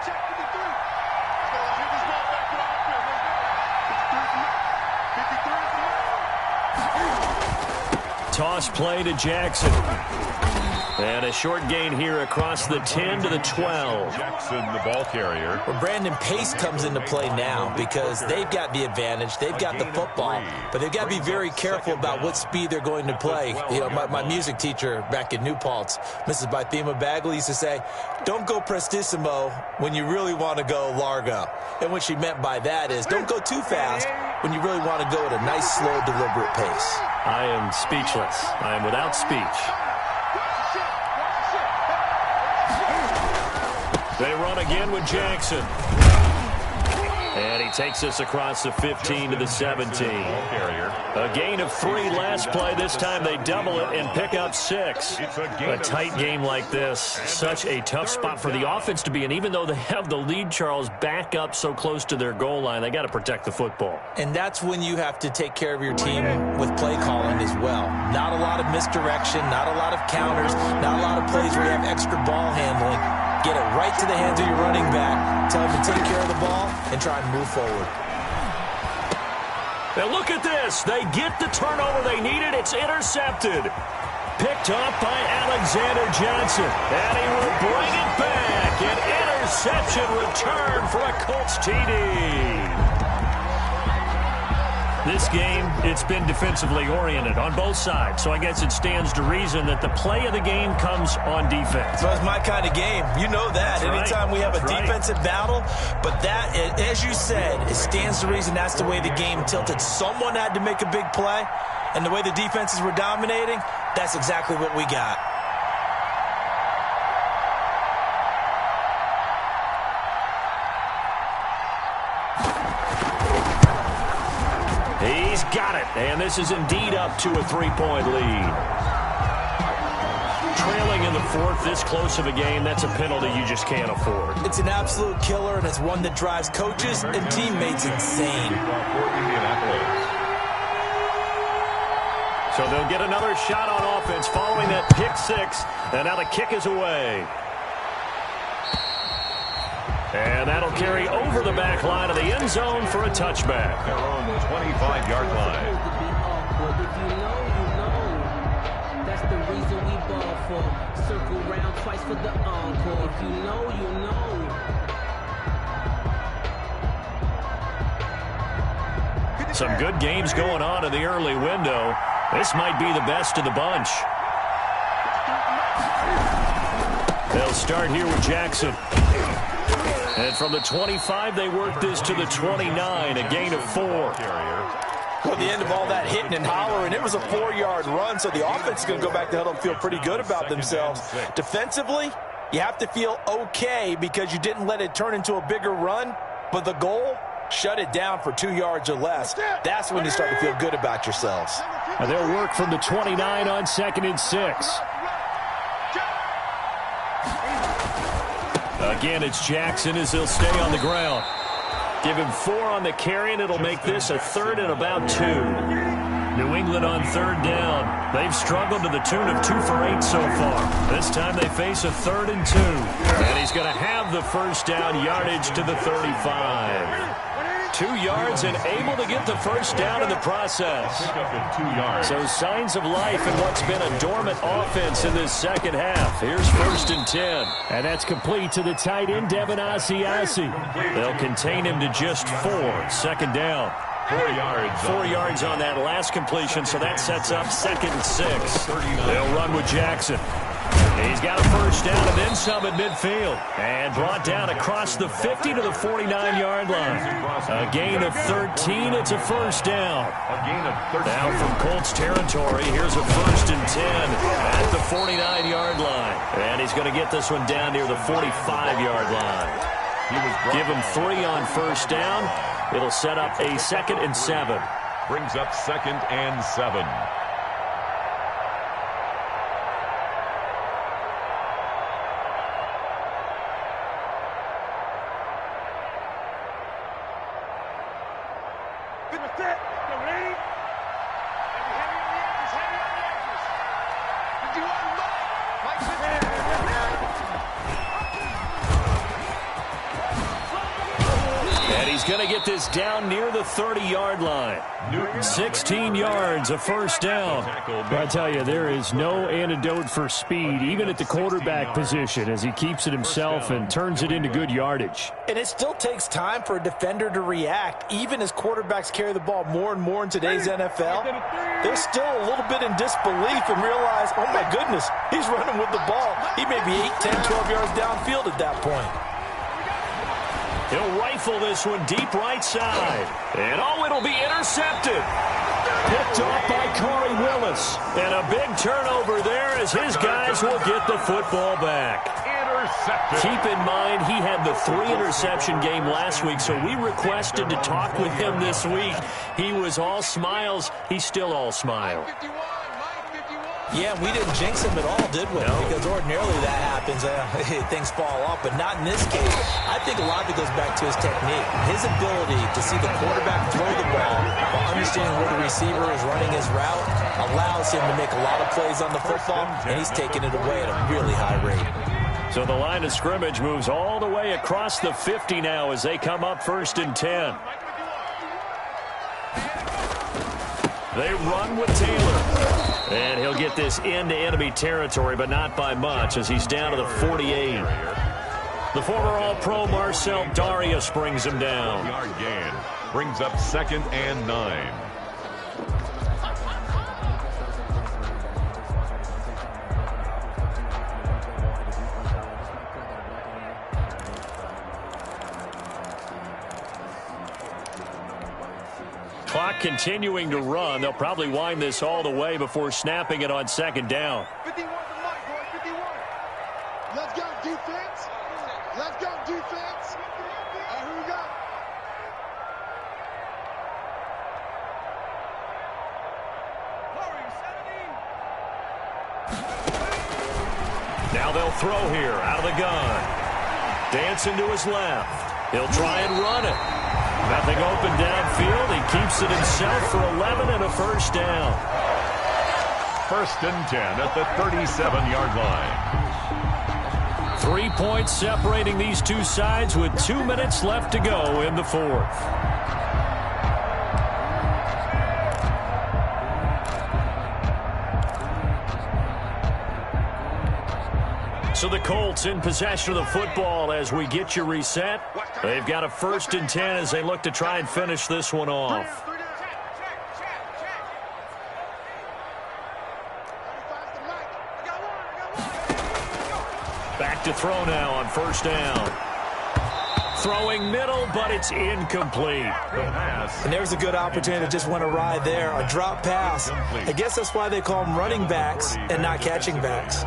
[SPEAKER 6] Check 53. Let's go. Let's hit this ball back to the offense. 53 is
[SPEAKER 3] Toss play to Jackson. And a short gain here across the 10 to the 12.
[SPEAKER 4] Jackson, the ball carrier.
[SPEAKER 5] Well, Brandon, pace comes into play now because they've got the advantage. They've got the football, but they've got to be very careful about what speed they're going to play. You know, my music teacher back in New Paltz, Mrs. Bythema Bagley, used to say, don't go prestissimo when you really want to go largo. And what she meant by that is don't go too fast when you really want to go at a nice, slow, deliberate pace.
[SPEAKER 3] I am speechless. I am without speech. They run again with Jackson. And he takes us across the 15 to the 17. A gain of 3 last play. This time they double it and pick up 6. A tight game like this, such a tough spot for the offense to be in. Even though they have the lead, Charles, back up so close to their goal line, they got to protect the football. And that's when you have to take care of your team with play calling as well. Not a lot of misdirection, not a lot of counters, not a lot of plays where you have extra ball handling. Get it right to the hands of your running back. Tell him to take care of the ball and try and move forward. Now look at this. They get the turnover they needed. It's intercepted. Picked off by Alexander Johnson. And he will bring it back. An interception return for a Colts TD. This game, it's been defensively oriented on both sides, so I guess it stands to reason that the play of the game comes on defense.
[SPEAKER 5] So it's my kind of game. You know that. Anytime we have a defensive battle, but that, as you said, it stands to reason that's the way the game tilted. Someone had to make a big play, and the way the defenses were dominating, that's exactly what we got.
[SPEAKER 3] He's got it, and this is indeed up to a 3-point lead. Trailing in the fourth, this close of a game, that's a penalty you just can't afford.
[SPEAKER 5] It's an absolute killer, and it's one that drives coaches and teammates insane.
[SPEAKER 3] So they'll get another shot on offense following that pick six, and now the kick is away. And that'll carry over the back line of the end zone for a touchback.
[SPEAKER 4] Their own 25-yard line.
[SPEAKER 7] If you know, you know. That's the reason we ball for. Circle round twice for the encore. If you know, you know.
[SPEAKER 3] Some good games going on in the early window. This might be the best of the bunch. They'll start here with Jackson. And from the 25, they work this to the 29, a gain of 4.
[SPEAKER 5] Well, the end of all that hitting and hollering, it was a 4-yard run, so the offense is going to go back to huddle and feel pretty good about themselves. Defensively, you have to feel okay because you didn't let it turn into a bigger run, but the goal, shut it down for 2 yards or less. That's when you start to feel good about yourselves.
[SPEAKER 3] And they'll work from the 29 on 2nd and 6. Again, it's Jackson as he'll stay on the ground. Give him 4 on the carry, and it'll make this a 3rd and about 2. New England on 3rd down. They've struggled to the tune of 2 for 8 so far. This time they face a 3rd and 2. And he's going to have the first down yardage to the 35. 2 yards and able to get the first down in the process. So signs of life in what's been a dormant offense in this second half. Here's 1st and 10. And that's complete to the tight end, Devin Asiasi. They'll contain him to just 4. 2nd down.
[SPEAKER 4] 4 yards.
[SPEAKER 3] 4 yards on that last completion, so that sets up 2nd and 6. They'll run with Jackson. He's got a first down and then some at midfield. And brought down across the 50 to the 49-yard line. A gain of 13. It's a first down. Now from Colts territory, here's a 1st and 10 at the 49-yard line. And he's going to get this one down near the 45-yard line. Give him 3 on first down. It'll set up a 2nd and 7.
[SPEAKER 4] Brings up 2nd and 7.
[SPEAKER 3] Going to get this down near the 30-yard line. 16 yards, a first down. I tell you, there is no antidote for speed, even at the quarterback position, as he keeps it himself and turns it into good yardage.
[SPEAKER 5] And it still takes time for a defender to react. Even as quarterbacks carry the ball more and more in today's NFL, they're still a little bit in disbelief and realize, oh my goodness, he's running with the ball. He may be 8, 10, 12 yards downfield at that point.
[SPEAKER 3] He'll rifle this one deep right side. And it'll be intercepted. Picked off by Corey Willis. And a big turnover there as his guys will get the football back. Intercepted. Keep in mind, he had the 3-interception game last week, so we requested to talk with him this week. He was all smiles. He's still all smile.
[SPEAKER 5] Yeah, we didn't jinx him at all, did we? No. Because ordinarily that happens. Things fall off, but not in this case. I think a lot of it goes back to his technique. His ability to see the quarterback throw the ball while understanding where the receiver is running his route allows him to make a lot of plays on the football, and he's taking it away at a really high rate.
[SPEAKER 3] So the line of scrimmage moves all the way across the 50 now as they come up 1st and 10. They run with Taylor. And he'll get this into enemy territory, but not by much, as he's down to the 48. The former All-Pro Marcel Darius brings him down.
[SPEAKER 4] Yard gain brings up 2nd and 9.
[SPEAKER 3] Clock continuing to run. They'll probably wind this all the way before snapping it on 2nd down.
[SPEAKER 6] 51 to Mike, boy, 51. Let's go, defense. Let's go, defense. All right, here we go.
[SPEAKER 3] Now they'll throw here out of the gun. Dancing to his left. He'll try and run it. Nothing open downfield. He keeps it himself for 11 and a first down.
[SPEAKER 4] 1st and 10 at the 37-yard line.
[SPEAKER 3] 3 points separating these two sides with 2 minutes left to go in the 4th. So the Colts in possession of the football as we get you reset. They've got a 1st and 10 as they look to try and finish this one off. Back to throw now on 1st down. Throwing middle, but it's incomplete.
[SPEAKER 5] And there's a good opportunity to just want to ride there. A drop pass. I guess that's why they call them running backs and not catching backs.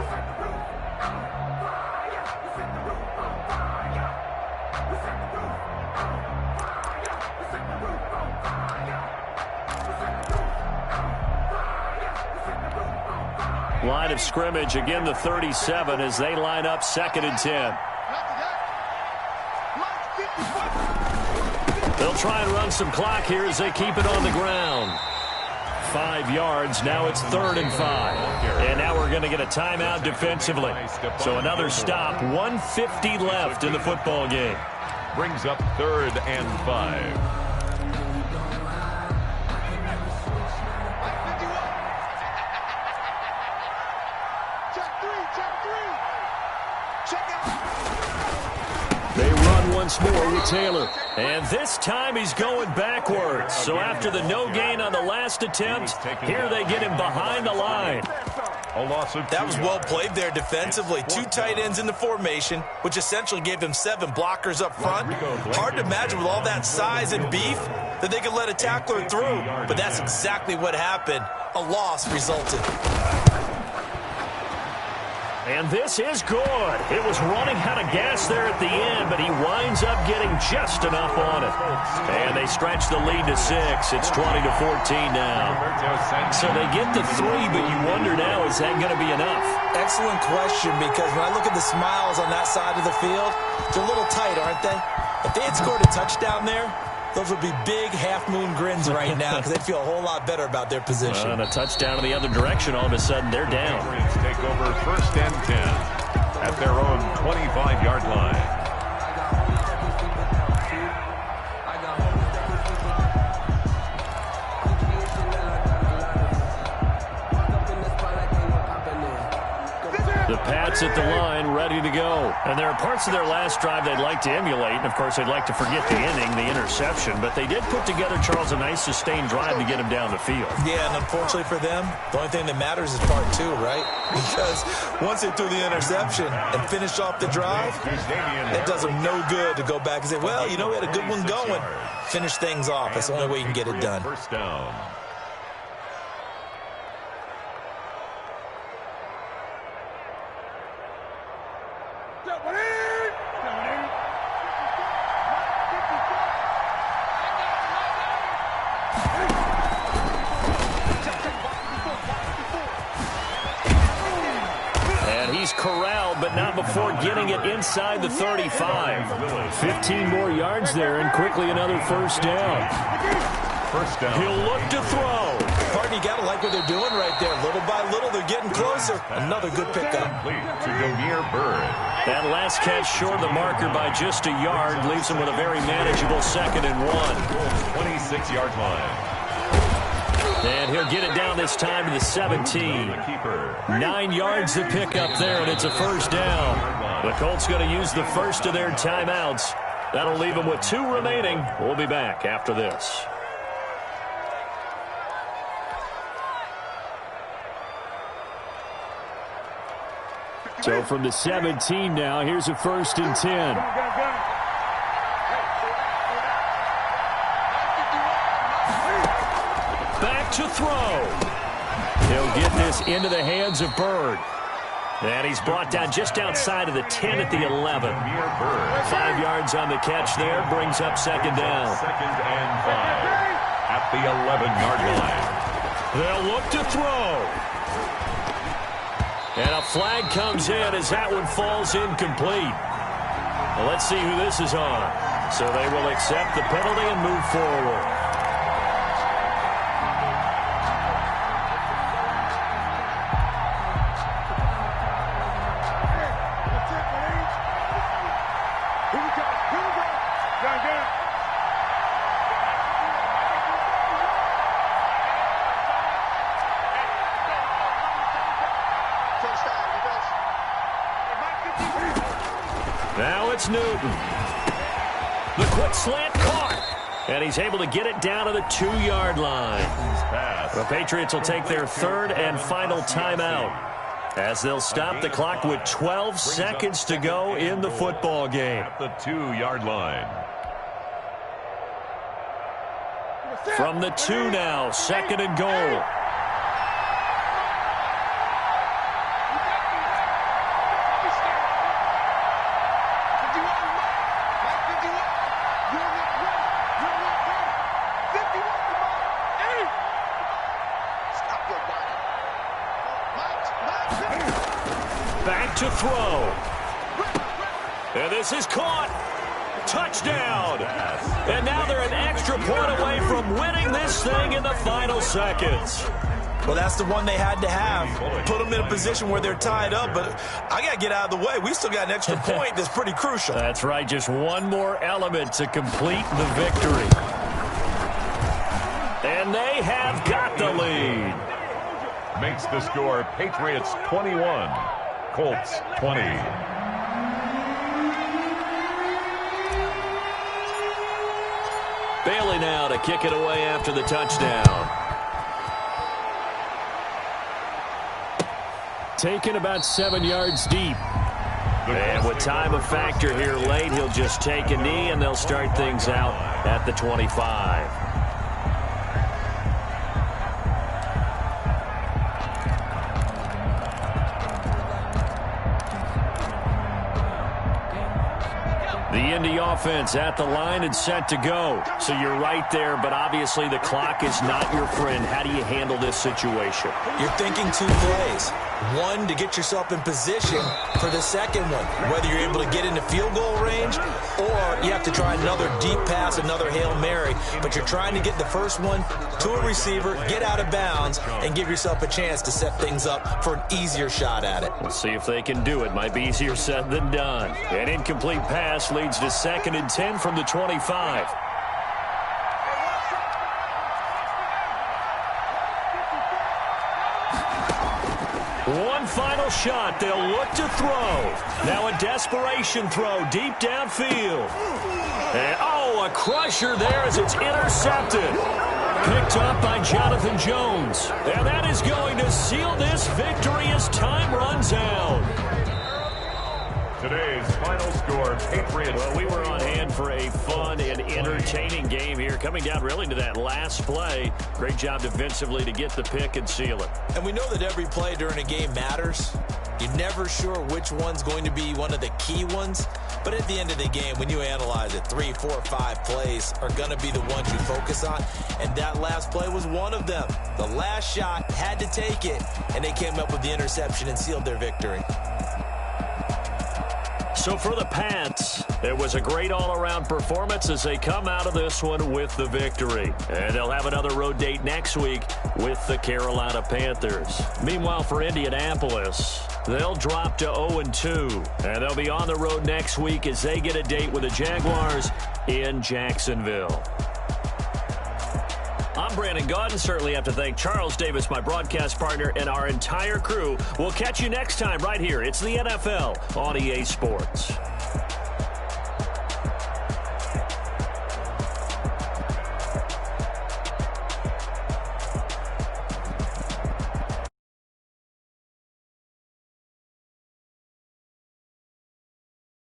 [SPEAKER 3] Line of scrimmage, again the 37 as they line up 2nd and 10. They'll try and run some clock here as they keep it on the ground. 5 yards, now it's 3rd and 5. And now we're going to get a timeout defensively. So another stop, 1:50 left in the football game.
[SPEAKER 4] Brings up 3rd and 5.
[SPEAKER 3] They run once more with Taylor. And this time he's going backwards. So after the no gain on the last attempt, here they get him behind the line.
[SPEAKER 5] That was well played there defensively. 2 tight ends in the formation, which essentially gave him 7 blockers up front. Hard to imagine with all that size and beef that they could let a tackler through. But that's exactly what happened. A loss resulted.
[SPEAKER 3] And this is good. It was running out of gas there at the end, but he winds up getting just enough on it. And they stretch the lead to 6. It's 20 to 14 now. So they get the 3, but you wonder now, is that going to be enough?
[SPEAKER 5] Excellent question, because when I look at the smiles on that side of the field, they're a little tight, aren't they? If they had scored a touchdown there, those would be big half-moon grins right now because they feel a whole lot better about their position.
[SPEAKER 3] And a touchdown in the other direction, all of a sudden they're down.
[SPEAKER 4] Take over 1st and 10 at their own 25-yard line.
[SPEAKER 3] The Pats at the line, ready to go. And there are parts of their last drive they'd like to emulate. And, of course, they'd like to forget the inning, the interception. But they did put together, Charles, a nice sustained drive to get him down the field.
[SPEAKER 5] Yeah, and unfortunately for them, the only thing that matters is part 2, right? Because once they threw the interception and finished off the drive, it does them no good to go back and say, well, you know, we had a good one going. Finish things off. That's the only way you can get it done.
[SPEAKER 4] 1st down.
[SPEAKER 3] Corralled, but not before getting it inside the 35. 15 more yards there, and quickly another 1st down.
[SPEAKER 4] 1st down.
[SPEAKER 3] He'll look to throw.
[SPEAKER 5] Pardon, you got to like what they're doing right there. Little by little, they're getting closer. Another good pickup.
[SPEAKER 4] To Demir Bird.
[SPEAKER 3] That last catch short of the marker by just a yard leaves him with a very manageable 2nd and 1.
[SPEAKER 4] 26-yard line.
[SPEAKER 3] And he'll get it down this time to the 17. 9 yards to pick up there, and it's a first down. The Colts going to use the first of their timeouts. That'll leave them with 2 remaining. We'll be back after this. So from the 17 now, here's a 1st and 10. Back to throw. He'll get this into the hands of Bird. And he's brought down just outside of the 10 at the 11. 5 yards on the catch there, brings up 2nd down.
[SPEAKER 4] 2nd and 5 at the 11-yard line.
[SPEAKER 3] They'll look to throw. And a flag comes in as that one falls incomplete. Well, let's see who this is on. So they will accept the penalty and move forward. Now it's Newton. The quick slant caught. And he's able to get it down to the 2-yard line. The Patriots will take their 3rd and final timeout as they'll stop the clock with 12 seconds to go in the football game.
[SPEAKER 4] At the 2-yard line.
[SPEAKER 3] From the 2 now, 2nd and goal. Back to throw. And this is caught. Touchdown. And now they're an extra point away from winning this thing in the final seconds.
[SPEAKER 5] Well, that's the one they had to have. Put them in a position where they're tied up, but I got to get out of the way. We still got an extra point that's pretty crucial.
[SPEAKER 3] That's right. Just one more element to complete the victory. And they have got the lead.
[SPEAKER 4] Makes the score Patriots 21, Colts 20.
[SPEAKER 3] Bailey now to kick it away after the touchdown. Taken about 7 yards deep. And with time a factor here late, he'll just take a knee and they'll start things out at the 25. The Indy offense at the line and set to go. So you're right there, but obviously the clock is not your friend. How do you handle this situation?
[SPEAKER 5] You're thinking 2 plays. One, to get yourself in position for the second one, whether you're able to get into field goal range or you have to try another deep pass, another Hail Mary. But you're trying to get the first one to a receiver, get out of bounds, and give yourself a chance to set things up for an easier shot at it.
[SPEAKER 3] We'll see if they can do it. Might be easier said than done. An incomplete pass leads to 2nd and 10 from the 25. One final shot. They'll look to throw. Now a desperation throw deep downfield. And, a crusher there as it's intercepted. Picked up by Jonathan Jones. And that is going to seal this victory as time runs out.
[SPEAKER 4] Today's final score, Patriots.
[SPEAKER 3] Well, we were on hand for a fun and entertaining game here. Coming down really to that last play. Great job defensively to get the pick and seal it.
[SPEAKER 5] And we know that every play during a game matters. You're never sure which one's going to be one of the key ones. But at the end of the game, when you analyze it, 3, 4, 5 plays are going to be the ones you focus on. And that last play was one of them. The last shot had to take it, and they came up with the interception and sealed their victory.
[SPEAKER 3] So for the Pats, it was a great all-around performance as they come out of this one with the victory. And they'll have another road date next week with the Carolina Panthers. Meanwhile, for Indianapolis, they'll drop to 0-2. And they'll be on the road next week as they get a date with the Jaguars in Jacksonville. I'm Brandon Gaudin. Certainly have to thank Charles Davis, my broadcast partner, and our entire crew. We'll catch you next time right here. It's the NFL on EA Sports.